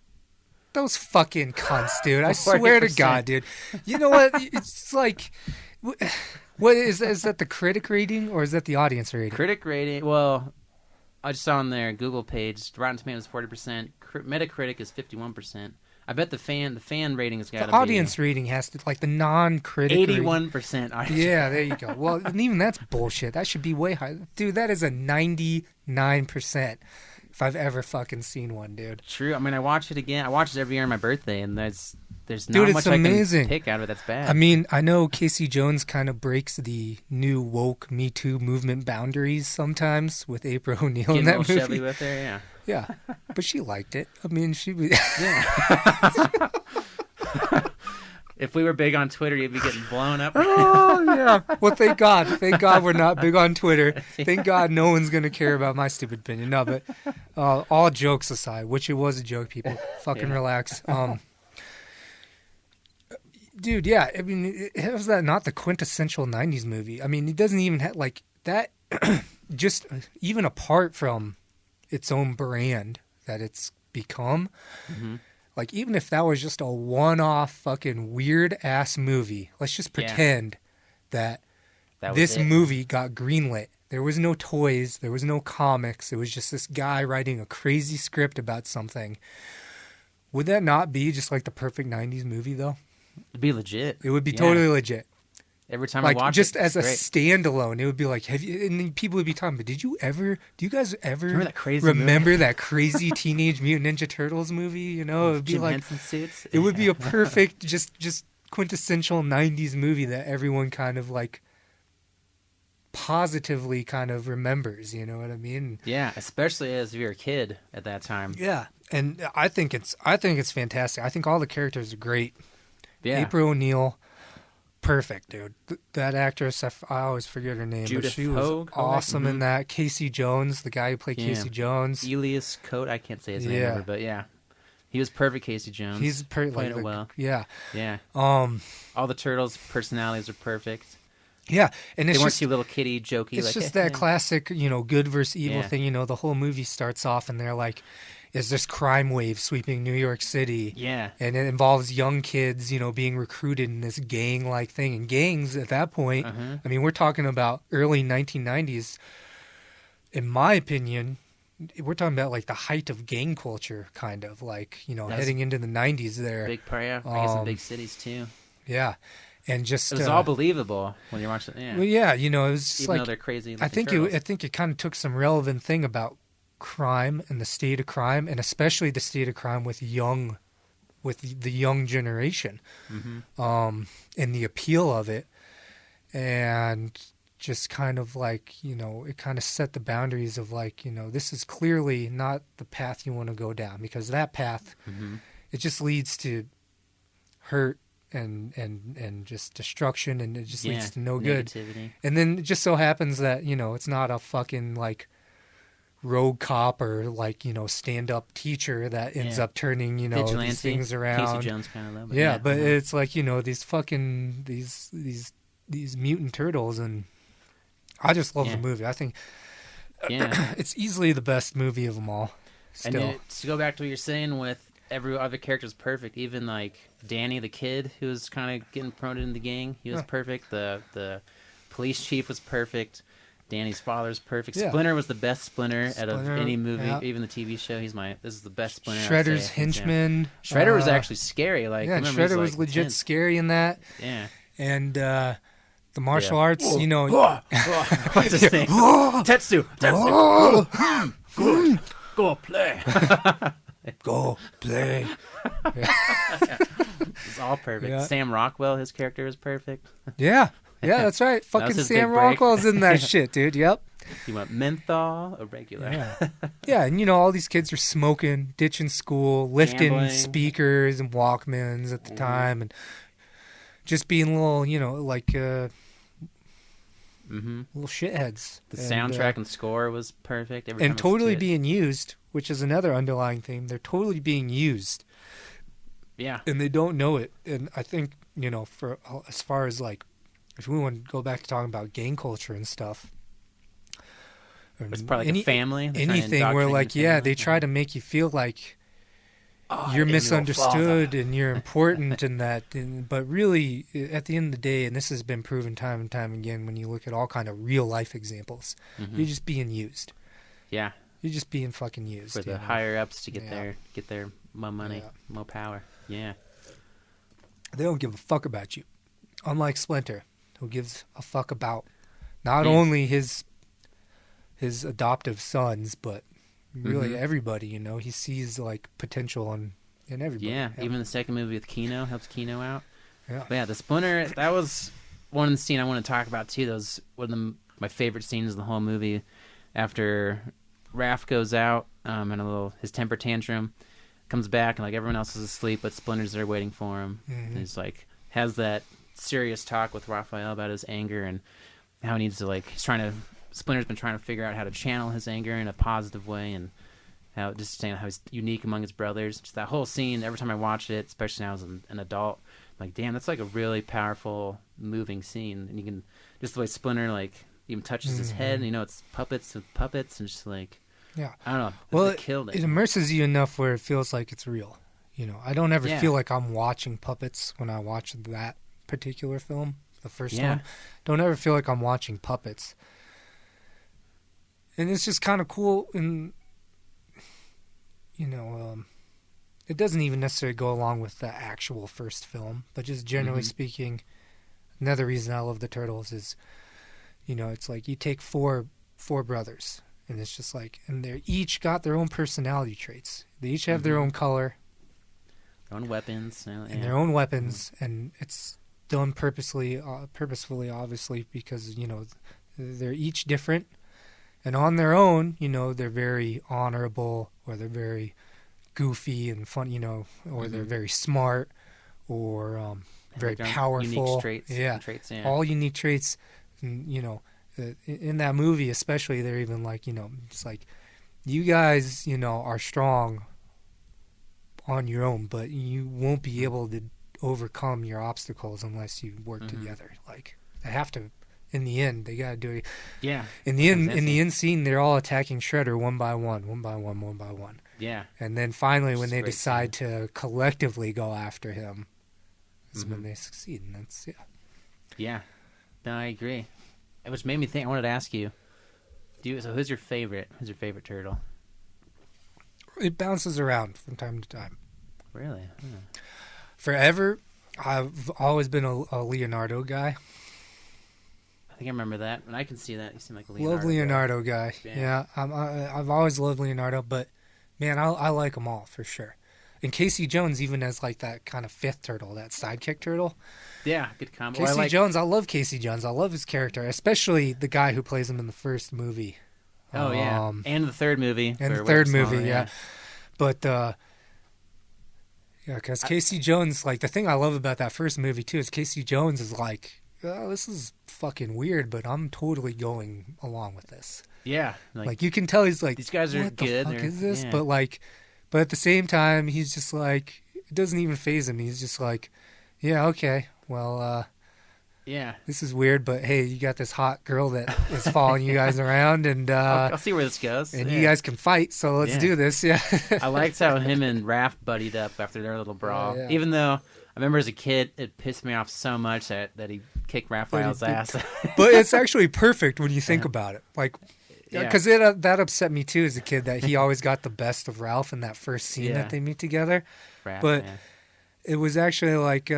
Those fucking cunts, dude. I swear to God, dude. You know what? It's like, what is that the critic rating or is that the audience rating? Critic rating, well, I just saw on their Google page, Rotten Tomatoes 40%, Metacritic is 51%. I bet the fan rating has got to be... The audience rating has to, like the non-critic 81% audience. Yeah, there you go. Well, and even that's bullshit. That should be way higher. Dude, that is a 99%. If I've ever fucking seen one, dude. True. I mean, I watch it again. I watch it every year on my birthday, and there's not dude, much amazing. I can pick out of it that's bad. I mean, I know Casey Jones kind of breaks the new woke Me Too movement boundaries sometimes with April O'Neil in that movie. Chevy with her, yeah. Yeah, but she liked it. I mean, she was... Yeah. If we were big on Twitter, you'd be getting blown up. Oh, yeah. Well, thank God. Thank God we're not big on Twitter. Thank God no one's going to care about my stupid opinion. No, but all jokes aside, which it was a joke, people. Fucking relax. Dude, yeah. I mean, was that not the quintessential 90s movie? I mean, it doesn't even have, like, that, just even apart from its own brand that it's become, like, even if that was just a one-off fucking weird-ass movie, let's just pretend that this movie got greenlit. There was no toys. There was no comics. It was just this guy writing a crazy script about something. Would that not be just like the perfect 90s movie, though? It'd be legit. It would be totally legit. Every time like, I watch just it, as a great. standalone, it would be like, and then people would be talking, but do you guys ever remember that crazy Teenage Mutant Ninja Turtles movie? You know, it would be Jim like, Henson suits? It would be a perfect, just quintessential 90s movie that everyone kind of like positively kind of remembers, you know what I mean? Yeah, especially as you're a kid at that time. Yeah. And I think it's fantastic. I think all the characters are great. Yeah. April O'Neil, perfect, dude. That actress, I always forget her name, Judith but she was Hogue, awesome in that. Casey Jones, the guy who played Casey Jones. Elias Coate, I can't say his name ever, but yeah. He was perfect, Casey Jones. He's played it well. Yeah. Yeah. All the turtles' personalities are perfect. Yeah, and they weren't too little kitty jokey. It's just that classic, good versus evil thing. The whole movie starts off and they're like, is this crime wave sweeping New York City? Yeah. And it involves young kids, being recruited in this gang-like thing. And gangs at that point, I mean, we're talking about early 1990s. In my opinion, we're talking about like the height of gang culture, kind of like, heading into the 90s there. Big prayer, I guess in big cities too. Yeah. And just it was all believable when you're watching it. Yeah. Well, yeah, it was just even like, though they're crazy. I think it kind of took some relevant thing about crime and the state of crime, and especially the state of crime with the young generation, and the appeal of it, and just kind of like it kind of set the boundaries of like this is clearly not the path you want to go down, because that path it just leads to hurt. And just destruction, and it just leads to no good. And then it just so happens that it's not a fucking like rogue cop or like stand-up teacher that ends up turning Vigilante. These things around. Casey Jones kind of though. Yeah, but it's like these fucking these mutant turtles, and I just love the movie. I think it's easily the best movie of them all. Still. And to go back to what you're saying with every other character is perfect. Even like Danny, the kid who was kind of getting promoted in the gang, he was perfect. The police chief was perfect. Danny's father's perfect. Yeah. Splinter was the best Splinter out of any movie, even the TV show. This is the best Splinter. Shredder's henchman. Shredder was actually scary. Like Shredder was legit intense. Scary in that. Yeah. And the martial arts, what's his name? Tetsu. Go play. Go play. It's all perfect. Yeah. Sam Rockwell, his character was perfect. Yeah, that's right. Fucking Sam Rockwell's in that shit, dude. Yep. You want menthol or regular? Yeah, and all these kids are smoking, ditching school, lifting speakers and Walkmans at the time, and just being little, little shitheads. The soundtrack and score was perfect. And totally being used, which is another underlying theme. They're totally being used. Yeah. And they don't know it. And I think, for as far as like, if we want to go back to talking about gang culture and stuff. It's probably like a family. Anything where like, they try to make you feel like you're misunderstood and you're important and that. But really, at the end of the day, and this has been proven time and time again, when you look at all kind of real life examples, you're just being used. Yeah. You're just being fucking used. For the higher ups to get their more money, more power. Yeah. They don't give a fuck about you. Unlike Splinter, who gives a fuck about not only his adoptive sons, but really everybody. He sees like potential in everybody. Yeah, even the second movie with Keno helps Keno out. Yeah. But yeah, the Splinter, that was one of the scenes I want to talk about too. That was one of my favorite scenes in the whole movie. After Raph goes out and his temper tantrum, comes back and like everyone else is asleep, but Splinter's there waiting for him. And he's like has that serious talk with Raphael about his anger and how he needs to Splinter's been trying to figure out how to channel his anger in a positive way, and how he's unique among his brothers. Just that whole scene, every time I watch it, especially now as an adult, I'm like, damn, that's like a really powerful, moving scene. And you can just the way Splinter like even touches his head, and it's puppets with puppets, and just like I don't know. Well, killed it. It immerses you enough where it feels like it's real. I don't ever feel like I'm watching puppets when I watch that particular film, the first one. Don't ever feel like I'm watching puppets. And it's just kind of cool, and it doesn't even necessarily go along with the actual first film, but just generally speaking, another reason I love the Turtles is, it's like you take four brothers, and it's just like, and they're each got their own personality traits. They each have their own color, their own weapons, and their own weapons, and it's done purposefully, obviously, because they're each different, and on their own, they're very honorable, or they're very goofy and fun, or they're very smart, or very powerful. Unique traits. Yeah. All unique traits. And, in that movie especially, they're even like, it's like, you guys, are strong on your own, but you won't be able to overcome your obstacles unless you work together. Like, they have to. In the end, they gotta do it. Yeah. In the end scene, they're all attacking Shredder one by one. Yeah. And then finally, when they decide to collectively go after him, is when they succeed. And that's Yeah. No, I agree. Which made me think. I wanted to ask you. So who's your favorite? Who's your favorite turtle? It bounces around from time to time. Really? Forever, I've always been a Leonardo guy. I think I remember that, and I can see that. You seem like a Leonardo. Love Leonardo guy. Yeah, I've always loved Leonardo, but man, I like them all for sure. And Casey Jones even as like that kind of fifth turtle, that sidekick turtle. Yeah, good combo. Casey Jones, I love Casey Jones. I love his character, especially the guy who plays him in the first movie. Oh yeah, and the third movie. And the third movie, yeah. But because Casey Jones, like the thing I love about that first movie too is Casey Jones is like, oh, this is fucking weird, but I'm totally going along with this. Yeah, like you can tell he's like, these guys are what good. What the fuck is this? Yeah. But at the same time, he's just like, it doesn't even faze him. He's just like, yeah, okay, well, yeah, this is weird, but hey, you got this hot girl that is following you guys around, and I'll see where this goes. And you guys can fight, so let's do this. Yeah, I liked how him and Raph buddied up after their little brawl. Yeah. Even though I remember as a kid, it pissed me off so much that he kicked Raphael's ass. But it's actually perfect when you think about it. Like, because that upset me too as a kid that he always got the best of Ralph in that first scene that they meet together. Raph, but it was actually like,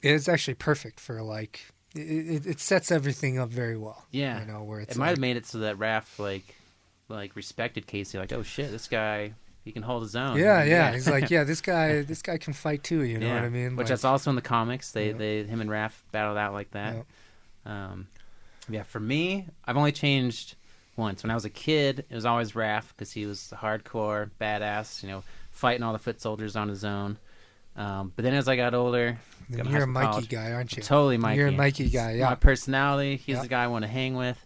it's actually perfect for like, it sets everything up very well. Yeah, where it's it might have made it so that Raph like respected Casey. Like, oh shit, this guy. He can hold his own. Yeah. He's like, this guy can fight too. You know what I mean? Which that's also in the comics. Him and Raph battled out like that. Yeah. For me, I've only changed once. When I was a kid, it was always Raph because he was the hardcore badass. Fighting all the foot soldiers on his own. But then as I got older, you're a Mikey guy, aren't you? Totally Mikey. You're a Mikey guy. Yeah. My personality. He's the guy I want to hang with.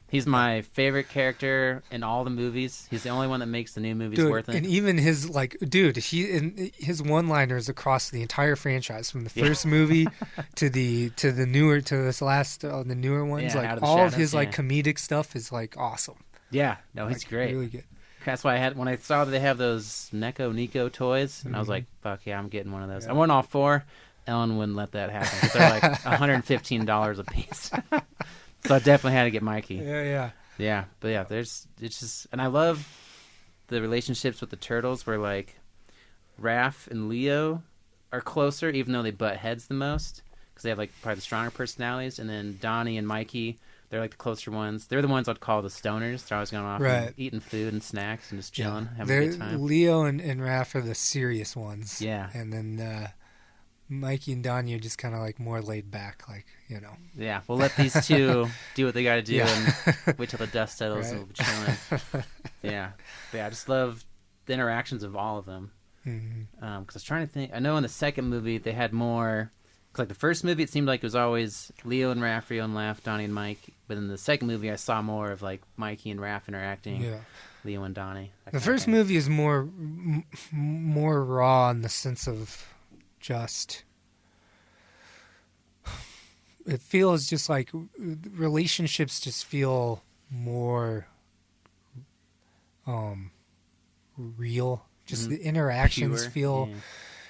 He's my favorite character in all the movies. He's the only one that makes the new movies worth it. And even his his one-liners across the entire franchise, from the first movie to the newer ones, like all of his like comedic stuff is like awesome. Yeah, no, he's great. Really good. That's why when I saw that they have those Nico toys, and I was like, fuck yeah, I'm getting one of those. I want all four. Ellen wouldn't let that happen because they're like $115 a piece. So I definitely had to get Mikey. Yeah. But yeah, it's just, and I love the relationships with the Turtles where like Raph and Leo are closer, even though they butt heads the most because they have like probably the stronger personalities. And then Donnie and Mikey, they're like the closer ones. They're the ones I'd call the stoners. They're always going off and eating food and snacks and just chilling, having a good time. Leo and Raph are the serious ones. Yeah. And then Mikey and Donnie are just kind of like more laid back, like, Yeah, we'll let these two do what they got to do and wait till the dust settles and we'll be chilling. Yeah. But I just love the interactions of all of them. Because I was trying to think. I know in the second movie they had more. Cause like the first movie, it seemed like it was always Leo and Raph, Rio and Raph, Donnie and Mike. But in the second movie, I saw more of like Mikey and Raph interacting. Yeah. Leo and Donnie. The first movie is more raw in the sense of just. It feels just like relationships just feel more real. Just the interactions feel.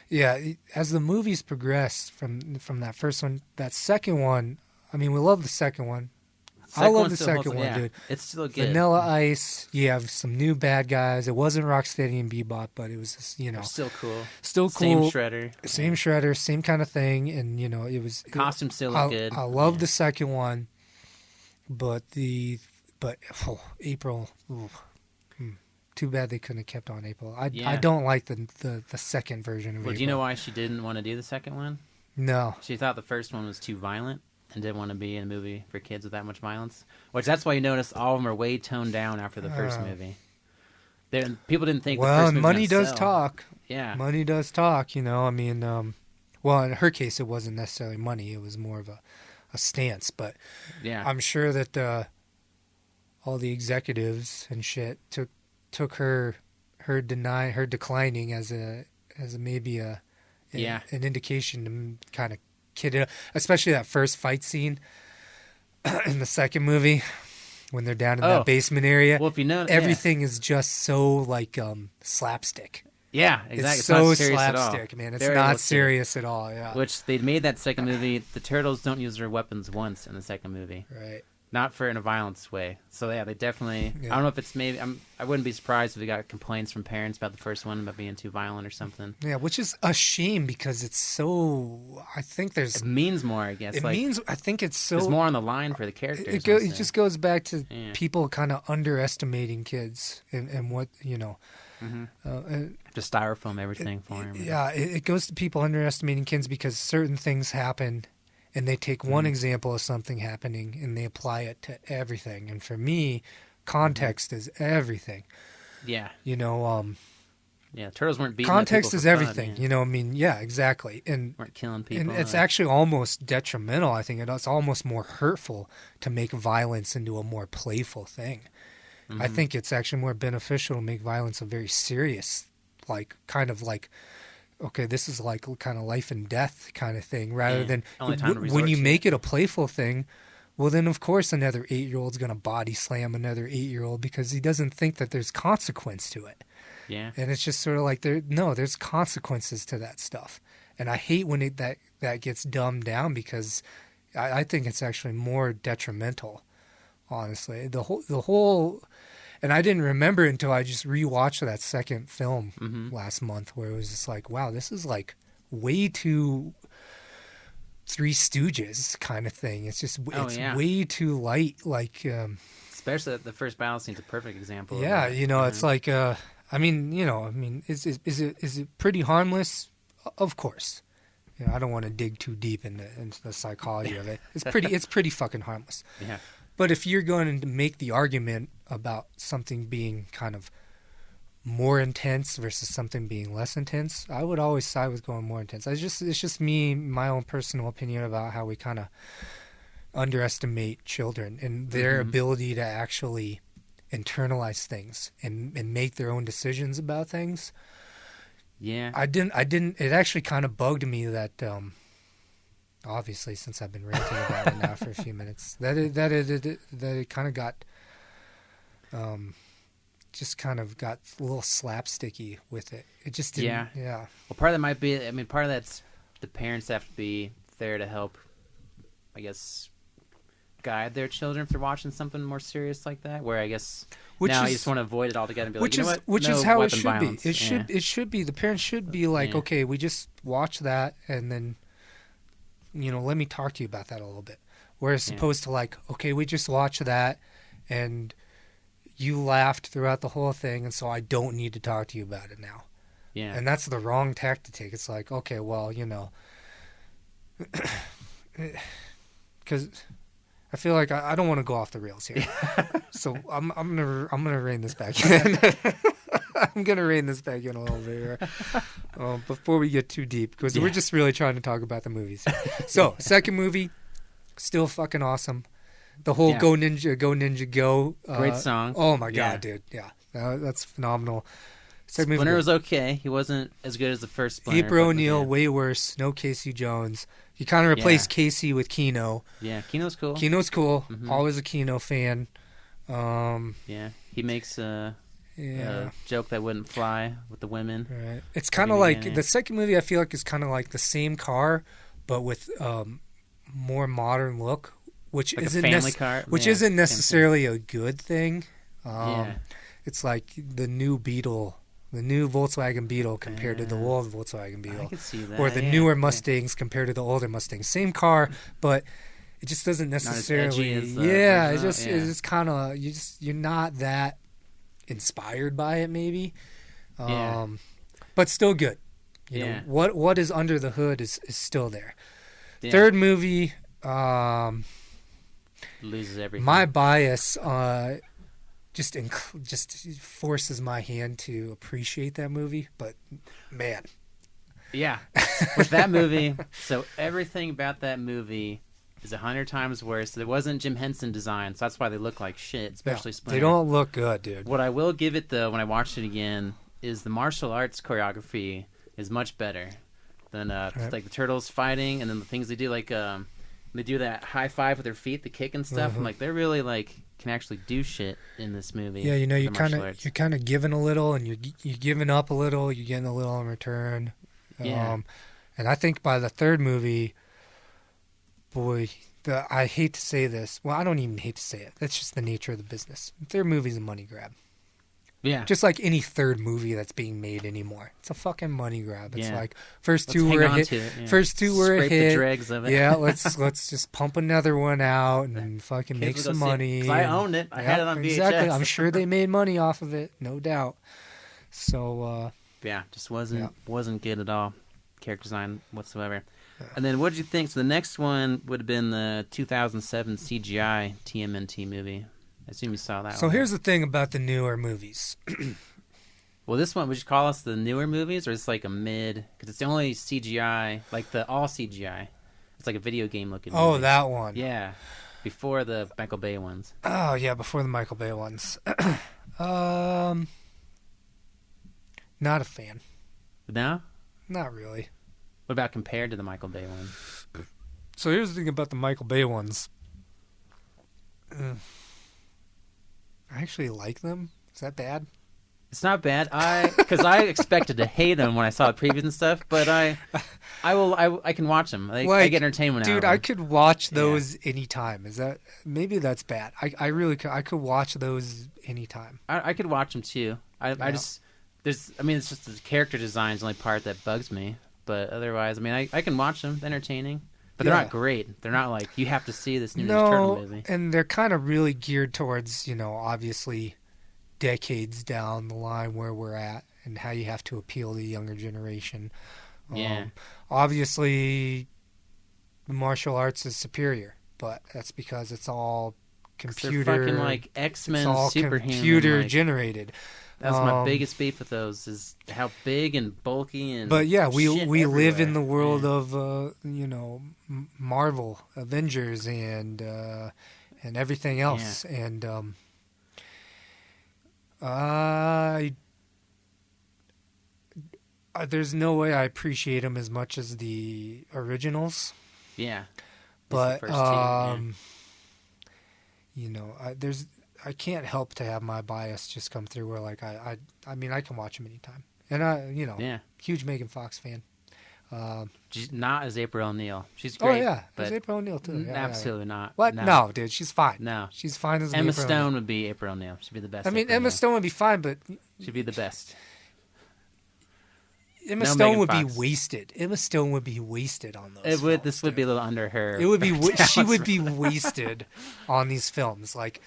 Yeah, as the movies progress from that first one, that second one, I mean, we love the second one. I love the second one, dude. It's still good. Vanilla Ice. You have some new bad guys. It wasn't Rocksteady and Bebop, but it was just, They're still cool. Still cool. Same Shredder. Same Shredder. Same kind of thing. And it was the costume still looked good. I love the second one, but April. Too bad they couldn't have kept on April. I don't like the second version of April. Do you know why she didn't want to do the second one? No. She thought the first one was too violent and didn't want to be in a movie for kids with that much violence. Which that's why you notice all of them are way toned down after the first movie. People didn't think the first movie money does sell. talk. Yeah. Money does talk, I mean, well, in her case, it wasn't necessarily money. It was more of a stance. But yeah. I'm sure that all the executives and shit took her declining as maybe an indication to kind of kid it up, especially that first fight scene in the second movie when they're down in that basement area. Well, if you know, everything is just so like slapstick. Yeah, exactly. It's so not serious slapstick, at all. man. It's not serious at all. Yeah. Which they made that second movie. The Turtles don't use their weapons once in the second movie. Right. Not in a violence way. So yeah, they definitely. Yeah. I don't know if it's maybe. I wouldn't be surprised if we got complaints from parents about the first one about being too violent or something. Yeah, which is a shame because it's so. I think there's. It means more, I guess. I think it's so. There's more on the line for the characters. It just goes back to people kind of underestimating kids and what Mm-hmm. Just styrofoam everything for him. Yeah, it goes to people underestimating kids because certain things happen. And they take one example of something happening and they apply it to everything. And for me, context is everything. Yeah. Turtles weren't beating context is everything. Fun, yeah. I mean, yeah, exactly. And weren't killing people. And it's actually almost detrimental. I think it's almost more hurtful to make violence into a more playful thing. Mm-hmm. I think it's actually more beneficial to make violence a very serious, okay, this is like kind of life and death kind of thing, rather than when you make it a playful thing. Well, then of course another 8-year-old's going to body slam another 8-year-old because he doesn't think that there's consequence to it. Yeah, and it's just sort of like there's consequences to that stuff, and I hate when that gets dumbed down because I think it's actually more detrimental. Honestly, the whole. And I didn't remember until I just rewatched that second film last month where it was just like, wow, this is like way too Three Stooges kind of thing. It's just way too light. Like, especially the first battle scene's a perfect example. Yeah, it's like, is it pretty harmless? Of course. I don't want to dig too deep into the psychology of it. It's pretty fucking harmless. Yeah. But if you're going to make the argument about something being kind of more intense versus something being less intense, I would always side with going more intense. It's just me, my own personal opinion about how we kind of underestimate children and their ability to actually internalize things and make their own decisions about things. Yeah. I didn't. It actually kind of bugged me that. Obviously, since I've been ranting about it now for a few minutes, that it kind of got, just kind of got a little slapsticky with it. It just didn't. Yeah. Well, part of that might be. I mean, part of that's the parents have to be there to help, I guess, guide their children if they're watching something more serious like that. Where I guess you just want to avoid it altogether and be like, you know what? Which no is how it weapon should violence. be. It should be. The parents should be like, okay, we just watch that and then. Let me talk to you about that a little bit. Whereas opposed to like, okay, we just watched that and you laughed throughout the whole thing and so I don't need to talk to you about it now. Yeah. And that's the wrong tack to take. It's like, okay, well, because I feel like I don't want to go off the rails here. So I'm gonna rein this back in. I'm going to rein this back in a little bit here before we get too deep because we're just really trying to talk about the movies. So, second movie, still fucking awesome. The whole Go Ninja Go. Great song. Oh, my God, dude. Yeah, that's phenomenal. Splinter was okay. He wasn't as good as the first Splinter. April O'Neil, way worse. No Casey Jones. You kind of replaced Casey with Keno. Yeah, Keno's cool. Mm-hmm. Always a Keno fan. He makes... a joke that wouldn't fly with the women. Right. It's kind of like the second movie. I feel like is kind of like the same car, but with more modern look. which like isn't isn't necessarily a good thing. Yeah. It's like the new Beetle, the new Volkswagen Beetle compared to the old Volkswagen Beetle. I could see that. Or the newer Mustangs compared to the older Mustangs. Same car, but it just doesn't necessarily. Not as edgy as the it's just kind of you're not that inspired by it, maybe. But still good. You know what is under the hood is still there. Yeah. Third movie. Loses everything. My bias just forces my hand to appreciate that movie, but man. Yeah. With that movie, so everything about that movie is 100 times worse. It wasn't Jim Henson design, so that's why they look like shit, especially Splinter. They don't look good, dude. What I will give it, though, when I watched it again, is the martial arts choreography is much better than like the turtles fighting, and then the things they do, like they do that high five with their feet, the kick and stuff. I'm like, they're really like can actually do shit in this movie. Yeah, you know, you're kind of giving a little, and you're giving up a little. You're getting a little in return. Yeah. And I think by the third movie, boy, I hate to say this. Well, I don't even hate to say it. That's just the nature of the business. The third movie's a money grab. Yeah. Just like any third movie that's being made anymore. It's a fucking money grab. It's like first two were a hit. First two were a hit. Scrape the dregs of it. Yeah, let's just pump another one out and fucking make some money. 'Cause I owned it. I had it on VHS. Exactly. I'm sure they made money off of it, no doubt. So yeah, just wasn't good at all. Character design whatsoever. And then what did you think? So the next one would have been the 2007 CGI TMNT movie. I assume you saw that one. So here's the thing about the newer movies. Well, this one, would you call us the newer movies, or is it like a mid? Because it's the only CGI, like the all CGI. It's like a video game looking movie. Oh, that one. Yeah. Before the Michael Bay ones. Oh, yeah, before the Michael Bay ones. Not a fan. No? Not really. What about compared to the Michael Bay ones? So here's the thing about the Michael Bay ones. I actually like them. Is that bad? It's not bad. Because I expected to hate them when I saw the previews and stuff, but I can watch them. I get entertainment out of them. Dude, I could watch those anytime. Maybe that's bad. I could watch those anytime. I could watch them too. It's just the character design is the only part that bugs me. But otherwise, I can watch them. They're entertaining. But they're not great. They're not like, you have to see this new Turtle movie. And they're kind of really geared towards, obviously decades down the line where we're at and how you have to appeal to the younger generation. Yeah. Obviously, the martial arts is superior, but that's because it's all computer. They're fucking like X-Men superhuman. Computer generated. That's my biggest beef with those is how big and bulky and. But yeah, we live in the world of Marvel, Avengers, and everything else, and there's no way I appreciate them as much as the originals. Yeah, but I can't help to have my bias just come through where like I can watch them anytime. And huge Megan Fox fan. She's not as April O'Neil. She's great. Oh yeah, as April O'Neil too. Yeah, absolutely not. What? No, dude, she's fine. No, she's fine as Emma Stone would be April O'Neil. She'd be the best. Emma Stone would be fine, but she'd be the best. Emma Stone would be wasted. Emma Stone would be wasted on those. This would be a little under her. It would be. She would be wasted on these films. Like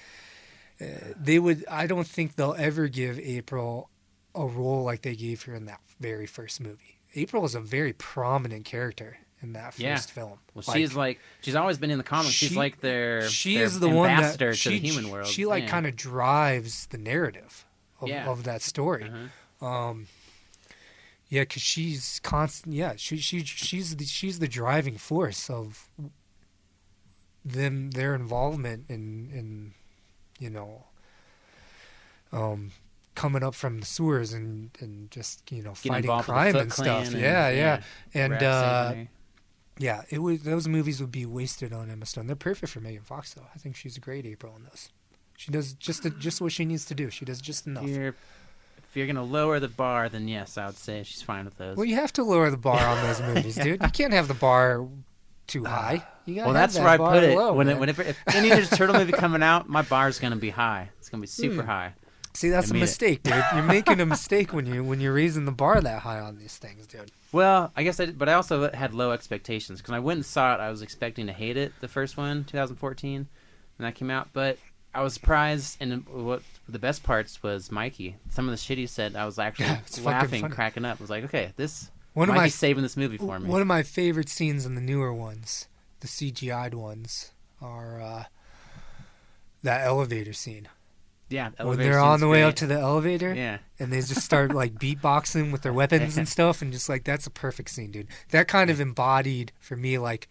they would. I don't think they'll ever give April a role like they gave her in that very first movie. April is a very prominent character in that first film. Well, she's always been in the comics. She's like their ambassador to the human world. She kind of drives the narrative of that story. Yeah, because she's constant. Yeah, she's the driving force of their involvement in coming up from the sewers and just fighting crime and stuff. Yeah. And those movies would be wasted on Emma Stone. They're perfect for Megan Fox though. I think she's a great April in those. She does just what she needs to do. She does just enough. If you're gonna lower the bar, then yes, I would say she's fine with those. Well, you have to lower the bar on those movies, dude. You can't have the bar too high. You gotta well, have that's that where I bar put it. low, Whenever if any other turtle movie coming out, my bar's gonna be high. It's gonna be super high. See, that's a mistake, dude. You're making a mistake when you're raising the bar that high on these things, dude. Well, I guess but I also had low expectations because when I went and saw it, I was expecting to hate it. The first one, 2014, when that came out, but I was surprised. And what the best parts was Mikey. Some of the shit he said, I was actually laughing, cracking up. I was like, okay, Mikey's saving this movie for me. One of my favorite scenes in the newer ones, the CGI'd ones, are that elevator scene. Yeah, when they're on the way up to the elevator, and they just start like beatboxing with their weapons and stuff, and just like that's a perfect scene, dude. That kind of embodied for me like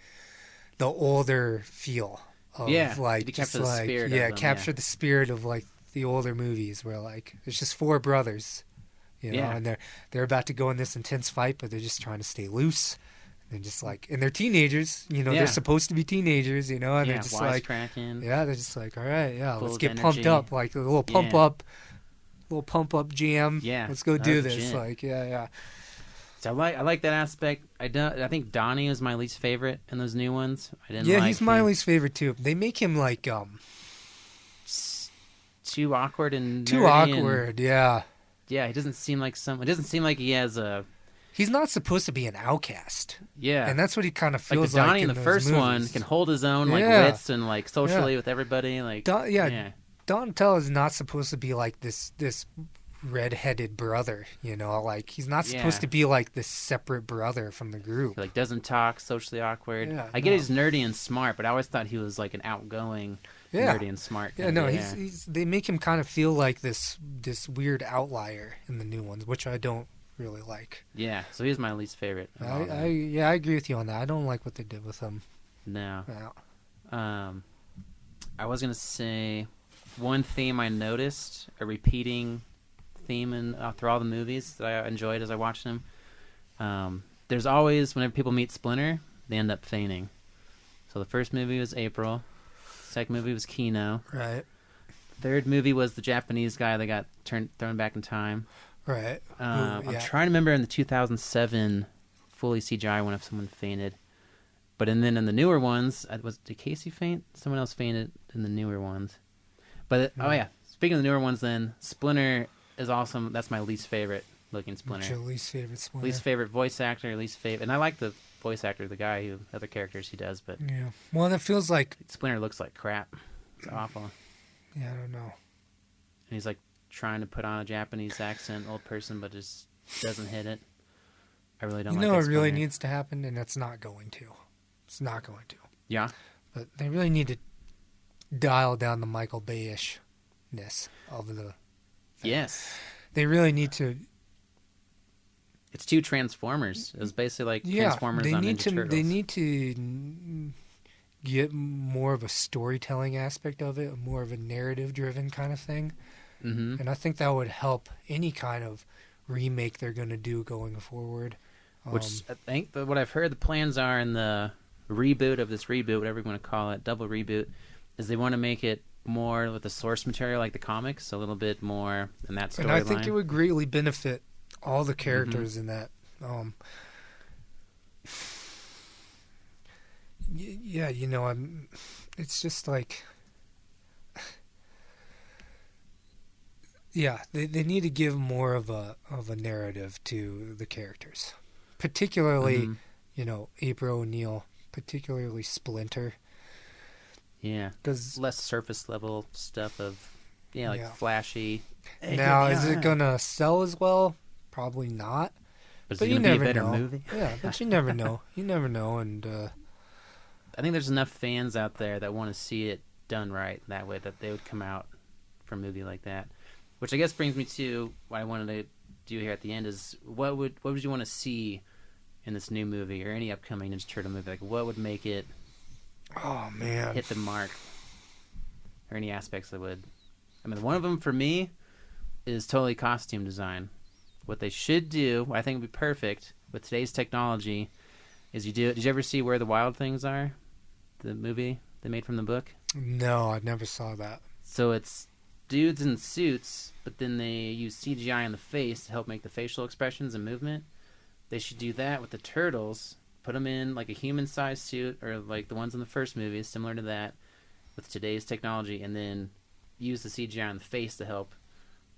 the older feel of like just like capture the spirit of like the older movies where like there's just four brothers, you know, and they're about to go in this intense fight, but they're just trying to stay loose. And just like, and they're teenagers, you know, they're supposed to be teenagers, you know, and they're just like, they're just like, all right, let's get pumped up, like a little pump up jam. Yeah, let's go do this. Like, So I like that aspect. I think Donnie is my least favorite in those new ones. I didn't. Yeah, he's my least favorite too. They make him like too awkward and too awkward. Yeah, he doesn't seem like It doesn't seem like he has a. He's not supposed to be an outcast. Yeah. And that's what he kind of feels like. Donnie in the first movies. one can hold his own like wits and like socially with everybody. Like Donatello is not supposed to be like this red-headed brother, you know, like he's not supposed to be like this separate brother from the group. He, like doesn't talk, socially awkward. I get he's nerdy and smart, but I always thought he was like an outgoing nerdy and smart guy. He's they make him kind of feel like this weird outlier in the new ones, which I don't really like. Yeah, so he's my least favorite. I agree with you on that. I don't like what they did with him. No. I was gonna say one theme I noticed, a repeating theme through all the movies that I enjoyed as I watched them. There's always, whenever people meet Splinter, they end up fainting. So the first movie was April. Second movie was Kino. Right. Third movie was the Japanese guy that got thrown back in time. Right. I'm trying to remember in the 2007 fully CGI one if someone fainted. But then in the newer ones, did Casey faint? Someone else fainted in the newer ones. But speaking of the newer ones, then Splinter is awesome. That's my least favorite looking Splinter. What's your least favorite Splinter? Least favorite voice actor, and I like the voice actor, the guy other characters he does, but well, it feels like Splinter looks like crap. It's awful. Yeah, I don't know. And he's like trying to put on a Japanese accent, old person, but just doesn't hit it. I really don't. You know, it really needs to happen, and it's not going to. It's not going to. Yeah. But they really need to dial down the Michael Bay-ish-ness of the thing. Yes. They really need to. It's two Transformers. It was basically like Transformers on Ninja Turtles. They need to get more of a storytelling aspect of it, more of a narrative-driven kind of thing. Mm-hmm. And I think that would help any kind of remake they're going to do going forward. Which I think what I've heard the plans are in the reboot of this reboot, whatever you want to call it, double reboot, is they want to make it more with the source material like the comics, a little bit more in that storyline. And I think it would greatly benefit all the characters in that. It's just like... Yeah, they need to give more of a narrative to the characters. Particularly, April O'Neil, particularly Splinter. Yeah, because less surface level stuff of, flashy. Now, is it gonna sell as well? Probably not. But you never be a better movie? Yeah, but you never know. You never know, and I think there's enough fans out there that want to see it done right that way that they would come out for a movie like that. Which I guess brings me to what I wanted to do here at the end is what would you want to see in this new movie or any upcoming Ninja Turtle movie? Like what would make it hit the mark? Or any aspects that would... I mean, one of them for me is totally costume design. What they should do, I think would be perfect with today's technology, is did you ever see Where the Wild Things Are? The movie they made from the book? No, I never saw that. So it's dudes in suits, but then they use CGI on the face to help make the facial expressions and movement. They should do that with the turtles, put them in like a human-sized suit, or like the ones in the first movie, similar to that, with today's technology, and then use the CGI on the face to help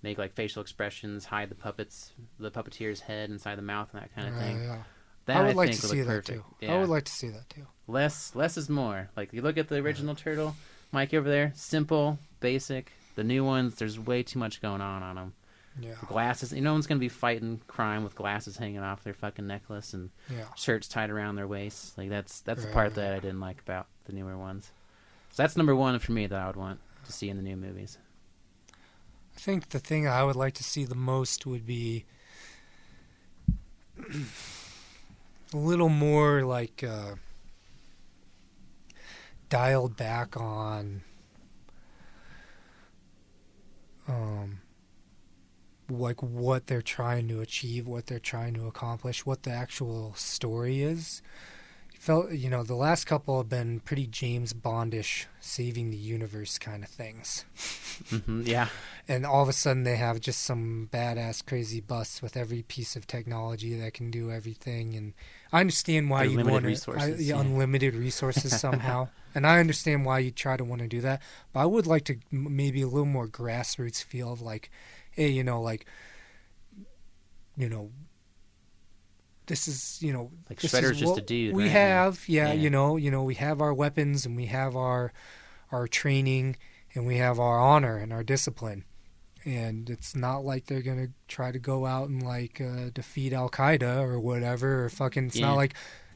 make like facial expressions, hide the puppeteer's head inside the mouth, and that kind of thing. Yeah. That I would like think to would see look that perfect. too. Yeah. I would like to see that too. Less is more. Like you look at the original turtle, Mike over there, simple, basic. The new ones, there's way too much going on them. Yeah. Glasses. No one's gonna be fighting crime with glasses hanging off their fucking necklace and shirts tied around their waists. Like that's the part that I didn't like about the newer ones. So that's number one for me that I would want to see in the new movies. I think the thing I would like to see the most would be a little more like dialed back on like what they're trying to achieve, what they're trying to accomplish, what the actual story is. The last couple have been pretty James Bondish, saving the universe kind of things. Mm-hmm, yeah. And all of a sudden they have just some badass crazy busts with every piece of technology that can do everything. And I understand why you want unlimited resources somehow. And I understand why you try to want to do that. But I would like to maybe a little more grassroots feel of like, hey, this is, like this Shredder's is just what a dude. we right? have, we have our weapons and we have our training and we have our honor and our discipline. And it's not like they're going to try to go out and like defeat Al Qaeda or whatever, or fucking, it's not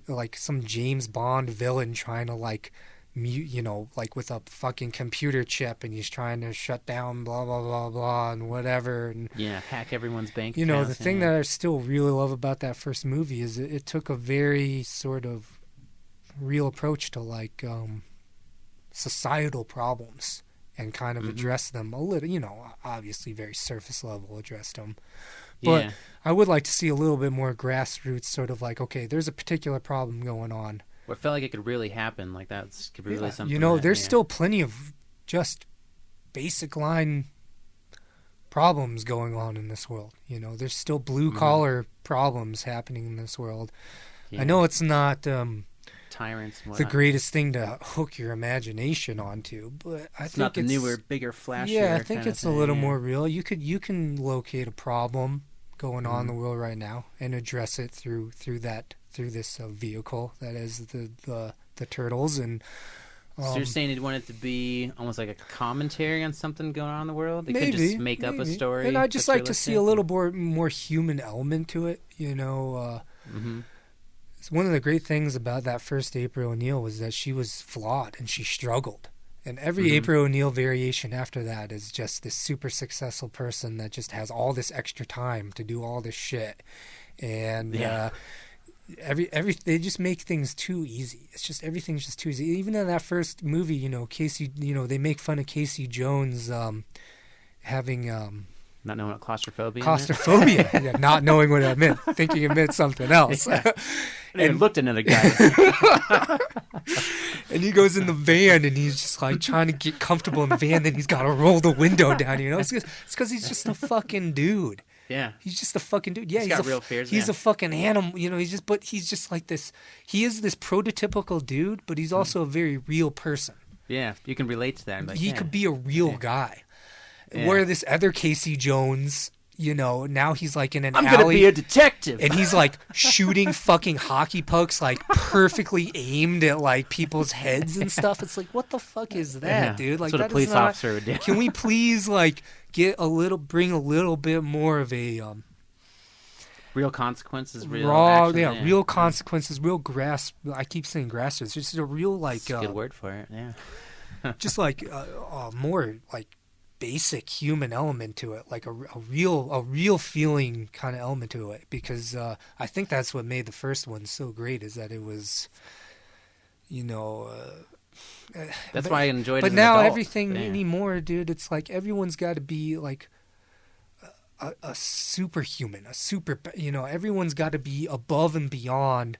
like some James Bond villain trying to like like with a fucking computer chip and he's trying to shut down blah, blah, blah, blah, and whatever. And hack everyone's bank the accounts, thing that I still really love about that first movie is it took a very sort of real approach to like societal problems and kind of addressed them a little, obviously very surface level addressed them. But I would like to see a little bit more grassroots sort of like, okay, there's a particular problem going on. What felt like it could really happen, like that could be really something. There's still plenty of just basic line problems going on in this world. There's still blue collar problems happening in this world. Yeah. I know it's not tyrants and the greatest thing to hook your imagination onto, but I think it's not the newer, bigger, flashier. Yeah, I think it's a little more real. You can locate a problem going on in the world right now and address it through this vehicle that is the turtles. And so you're saying you'd want it to be almost like a commentary on something going on in the world? They could just make up a story. And I'd just like to see a little more human element to it. One of the great things about that first April O'Neil was that she was flawed and she struggled. And every April O'Neil variation after that is just this super successful person that just has all this extra time to do all this shit. And they just make things too easy. It's just everything's just too easy. Even in that first movie, Casey, they make fun of Casey Jones having not knowing what claustrophobia. Yeah, not knowing what it meant, thinking it meant something else. Yeah. And looked at another guy. And he goes in the van and he's just like trying to get comfortable in the van. Then he's got to roll the window down. It's because he's just a fucking dude. Yeah, he's just a fucking dude. Yeah, he's got real fears. He's a fucking animal. He's just like this. He is this prototypical dude, but he's also a very real person. Yeah, you can relate to that. He could be a real guy. Yeah. Where this other Casey Jones, now he's like in an alley. I'm gonna be a detective, and he's like shooting fucking hockey pucks like perfectly aimed at like people's heads and stuff. It's like, what the fuck is that, dude? Like that's what a police officer would do. Can we please like bring a little bit more of a real consequences, real raw, action, real consequences, real grass. I keep saying grass. It's just a real like. That's a good word for it. Yeah. Just like more like basic human element to it, like a real feeling kind of element to it, because I think that's what made the first one so great, is that it was, that's why I enjoyed it. But now everything anymore, dude, it's like everyone's got to be like a superhuman, everyone's got to be above and beyond.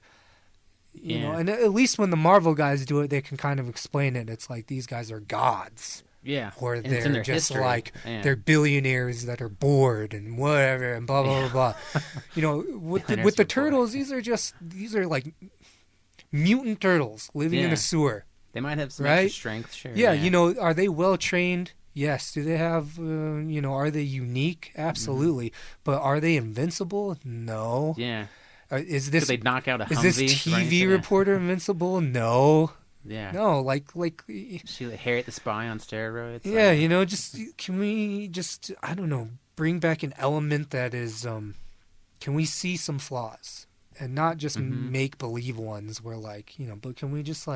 And at least when the Marvel guys do it, they can kind of explain it. It's like these guys are gods. Yeah. Or they're just history. Like they're billionaires that are bored and whatever and blah blah blah blah. With the turtles, these are like mutant turtles living in a sewer. They might have some extra strength, sure. Yeah, are they well trained? Yes. Do they have, are they unique? Absolutely. But are they invincible? No. Yeah. Could they knock out a Humvee? Is this TV reporter invincible? No. Yeah. No, like she Harriet the Spy on steroids. Yeah, can we just I don't know, bring back an element that is can we see some flaws and not just make believe ones where but can we just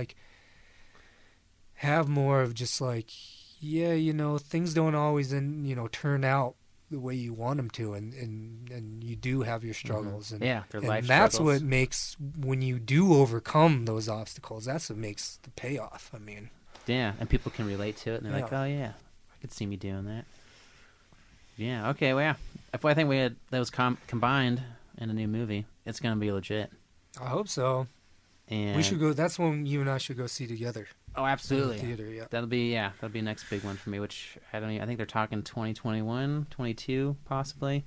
have more of just things don't always turn out the way you want them to, and you do have your struggles, and their life that's struggles. what makes, when you do overcome those obstacles, that's what makes the payoff. I mean, and people can relate to it, and they're like, oh yeah, I could see me doing that. Yeah, okay, well, if I think we had those combined in a new movie, it's gonna be legit. I hope so. And we should go. That's when you and I should go see together. Oh, absolutely. In the theater, yeah. That'll be the next big one for me, which I think they're talking 2021, 22 possibly.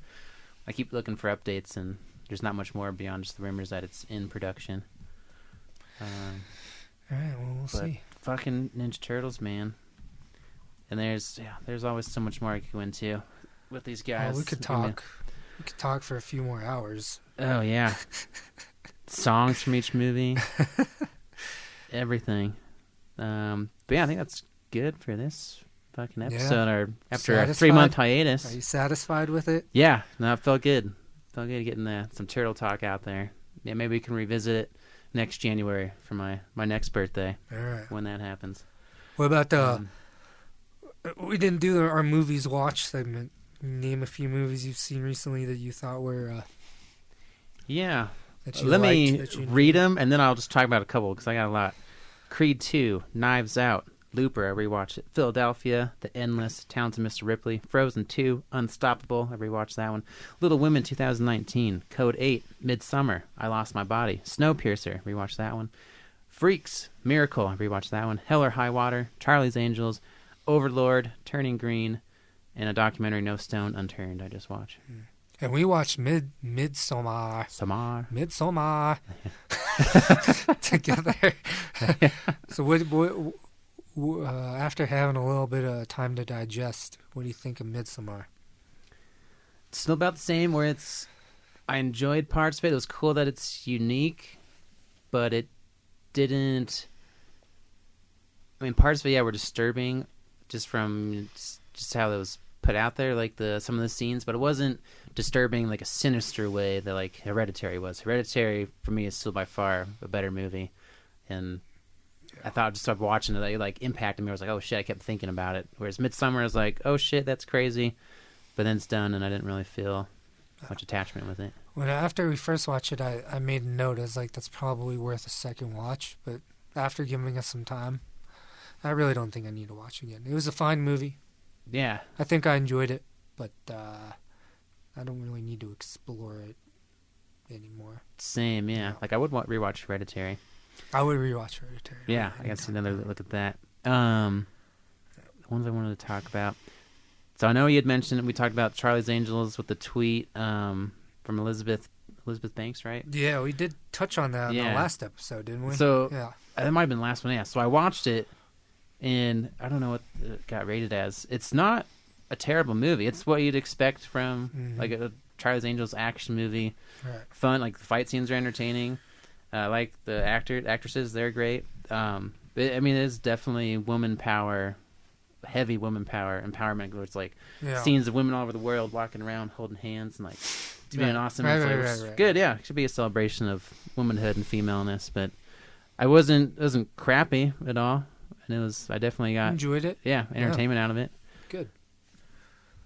I keep looking for updates, and there's not much more beyond just the rumors that it's in production. All right, well, we'll see. Fucking Ninja Turtles, man. And there's always so much more I could go into with these guys. Oh, we could talk. We could talk for a few more hours. Oh yeah. Songs from each movie. Everything. But yeah, I think that's good for this fucking episode. Or after a 3-month hiatus. Are you satisfied with it? Yeah, no, it felt good. Felt good getting some turtle talk out there. Yeah, maybe we can revisit it next January for my next birthday. All right. When that happens. What about we didn't do our movies watch segment. Name a few movies you've seen recently that you thought were yeah. Let me read them, and then I'll just talk about a couple, because I got a lot. Creed 2, Knives Out, Looper, I rewatched it. Philadelphia, The Endless, Towns of Mr. Ripley, Frozen 2, Unstoppable, I rewatched that one. Little Women 2019, Code 8, Midsummer, I Lost My Body, Snowpiercer, rewatched that one. Freaks, Miracle, I rewatched that one. Hell or High Water, Charlie's Angels, Overlord, Turning Green, and a documentary, No Stone Unturned, I just watched. And we watched Midsommar together. So what after having a little bit of time to digest, what do you think of Midsommar? It's still about the same, where I enjoyed parts of it. It was cool that it's unique, but it didn't... I mean, parts of it, were disturbing, just from just how it was put out there, like some of the scenes, but it wasn't disturbing like a sinister way that like Hereditary was. Hereditary for me is still by far a better movie, and I thought just started watching it, it like impacted me. I was like, oh shit, I kept thinking about it. Whereas Midsommar was like, oh shit, that's crazy, but then it's done, and I didn't really feel much attachment with it. When after we first watched it, I made a note. I was like, that's probably worth a second watch. But after giving us some time, I really don't think I need to watch it again. It was a fine movie. Yeah. I think I enjoyed it, but I don't really need to explore it anymore. Same, yeah. No. Like, I would rewatch Hereditary. I would rewatch Hereditary. Yeah, I got to see another look at that. The ones I wanted to talk about. So I know you had mentioned, we talked about Charlie's Angels with the tweet from Elizabeth Banks, right? Yeah, we did touch on that in the last episode, didn't we? So, yeah. That might have been the last one, yeah. So I watched it, and I don't know what it got rated as. It's not a terrible movie. It's what you'd expect from like a Charlie's Angels action movie. Right. Fun, like the fight scenes are entertaining. Like the actresses, they're great. I mean, it's definitely woman power, heavy woman power empowerment. Where it's like scenes of women all over the world walking around holding hands and like doing awesome. Right. Good, yeah. It should be a celebration of womanhood and femaleness. But it wasn't crappy at all. And I definitely enjoyed it. Yeah, entertainment out of it. Good.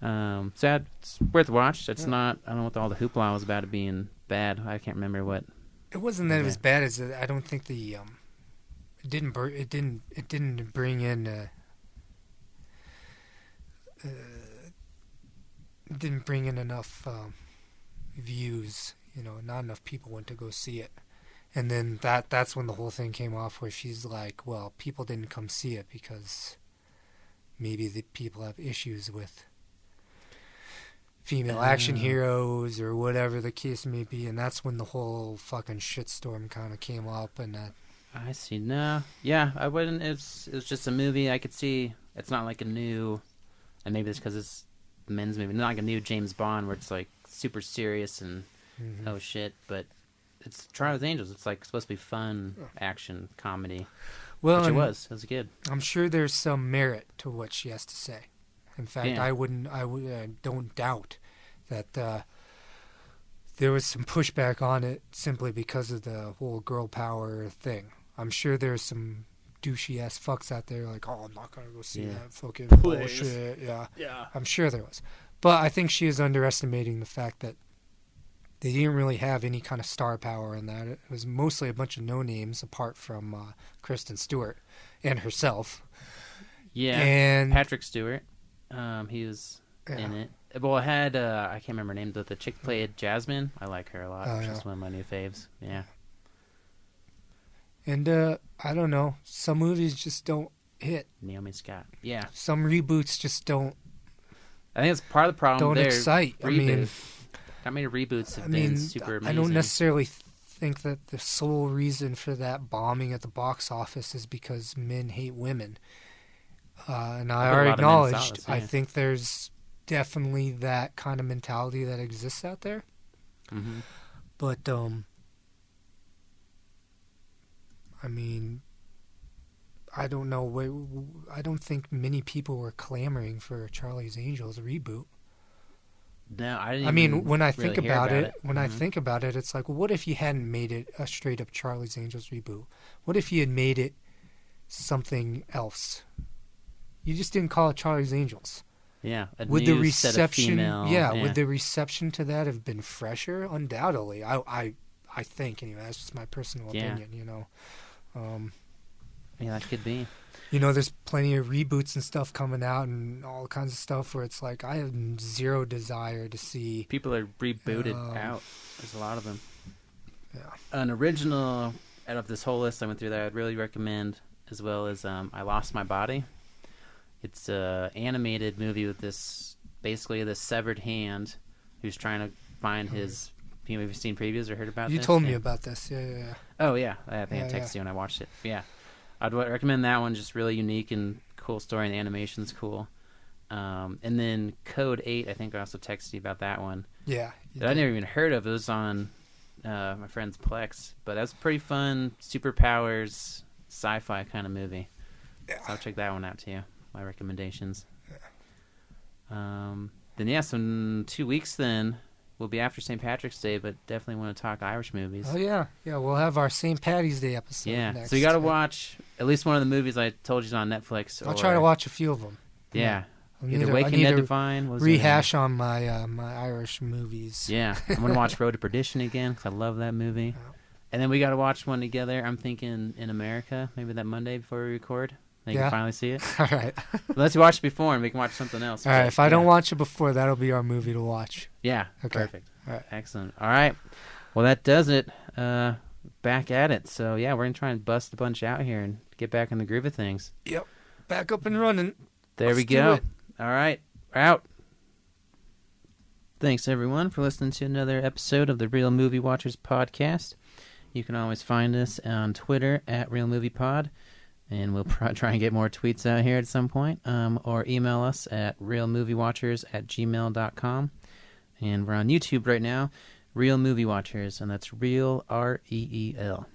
So it's worth a watch. It's not. I don't know what all the hoopla was about it being bad. I can't remember what. It wasn't that it was bad. As I don't think it didn't bring in. It didn't bring in enough views. Not enough people went to go see it. And then that's when the whole thing came off, where she's like, well, people didn't come see it because maybe the people have issues with female action heroes or whatever the case may be. And that's when the whole fucking shitstorm kind of came up. And I see. No, yeah, I wouldn't. It was just a movie. I could see it's not like a new, and maybe it's because it's a men's movie, not like a new James Bond where it's like super serious and oh shit. But it's Charlie's Angels. It's like supposed to be fun action comedy. Well, which it was. It was good. I'm sure there's some merit to what she has to say. In fact, Yeah. I don't doubt that there was some pushback on it simply because of the whole girl power thing. I'm sure there's some douchey ass fucks out there like, oh, I'm not gonna go see that fucking bullshit. Yeah. I'm sure there was, but I think she is underestimating the fact that they didn't really have any kind of star power in that. It was mostly a bunch of no names apart from Kristen Stewart and herself. Yeah, and Patrick Stewart. He was in it. Well, it had I can't remember her name, but the chick played Jasmine. I like her a lot. She's one of my new faves. Yeah. And I don't know. Some movies just don't hit. Naomi Scott. Yeah. Some reboots just don't. I think it's part of the problem. Don't excite. I mean, not many reboots have been super amazing. I don't necessarily think that the sole reason for that bombing at the box office is because men hate women. And I already acknowledged. I think there's definitely that kind of mentality that exists out there. Mm-hmm. But I mean, I don't know. I don't think many people were clamoring for Charlie's Angels reboot. No, I didn't. I mean, when I think really about it, I think about it, it's like, well, what if you hadn't made it a straight up Charlie's Angels reboot? What if you had made it something else? You just didn't call it Charlie's Angels. Yeah, would the reception? Yeah, would the reception to that have been fresher? Undoubtedly, I think anyway. That's just my personal opinion. You know. Yeah, that could be. You know, there's plenty of reboots and stuff coming out and all kinds of stuff where it's like, I have zero desire to see. People are rebooted out. There's a lot of them. Yeah. An original out of this whole list I went through that I'd really recommend, as well as I Lost My Body. It's an animated movie with basically this severed hand who's trying to find his... Have you seen previews or heard about this? You told me about this. Yeah. Oh, yeah. I think I texted you when I watched it. Yeah. I'd recommend that one. Just really unique and cool story, and the animation's cool. And then Code 8, I think I also texted you about that one. Yeah. That I never even heard of. It was on my friend's Plex. But that's pretty fun, superpowers, sci-fi kind of movie. Yeah. So I'll check that one out too. My recommendations. Yeah. So in 2 weeks then, we'll be after St. Patrick's Day, but definitely want to talk Irish movies. Oh, yeah. Yeah, we'll have our St. Patty's Day episode next. So you got to watch at least one of the movies I told you is on Netflix. I'll try to watch a few of them. Yeah. Either Waking Dead Divine. Rehash on my my Irish movies. Yeah. I'm going to watch Road to Perdition again because I love that movie. Oh. And then we got to watch one together. I'm thinking In America, maybe that Monday before we record. Then you can finally see it. All right. Let's watch it before and we can watch something else. All right. If I don't watch it before, that'll be our movie to watch. Yeah. Okay. Perfect. All right. Excellent. All right. Well, that does it. Back at it. So, yeah, we're going to try and bust a bunch out here and get back in the groove of things. Yep. Back up and running. There we go. All right. We're out. Thanks, everyone, for listening to another episode of the Real Movie Watchers podcast. You can always find us on Twitter at Real Movie Pod. And we'll try and get more tweets out here at some point. Or email us at realmoviewatchers@gmail.com. And we're on YouTube right now, Real Movie Watchers, and that's Real, R-E-E-L.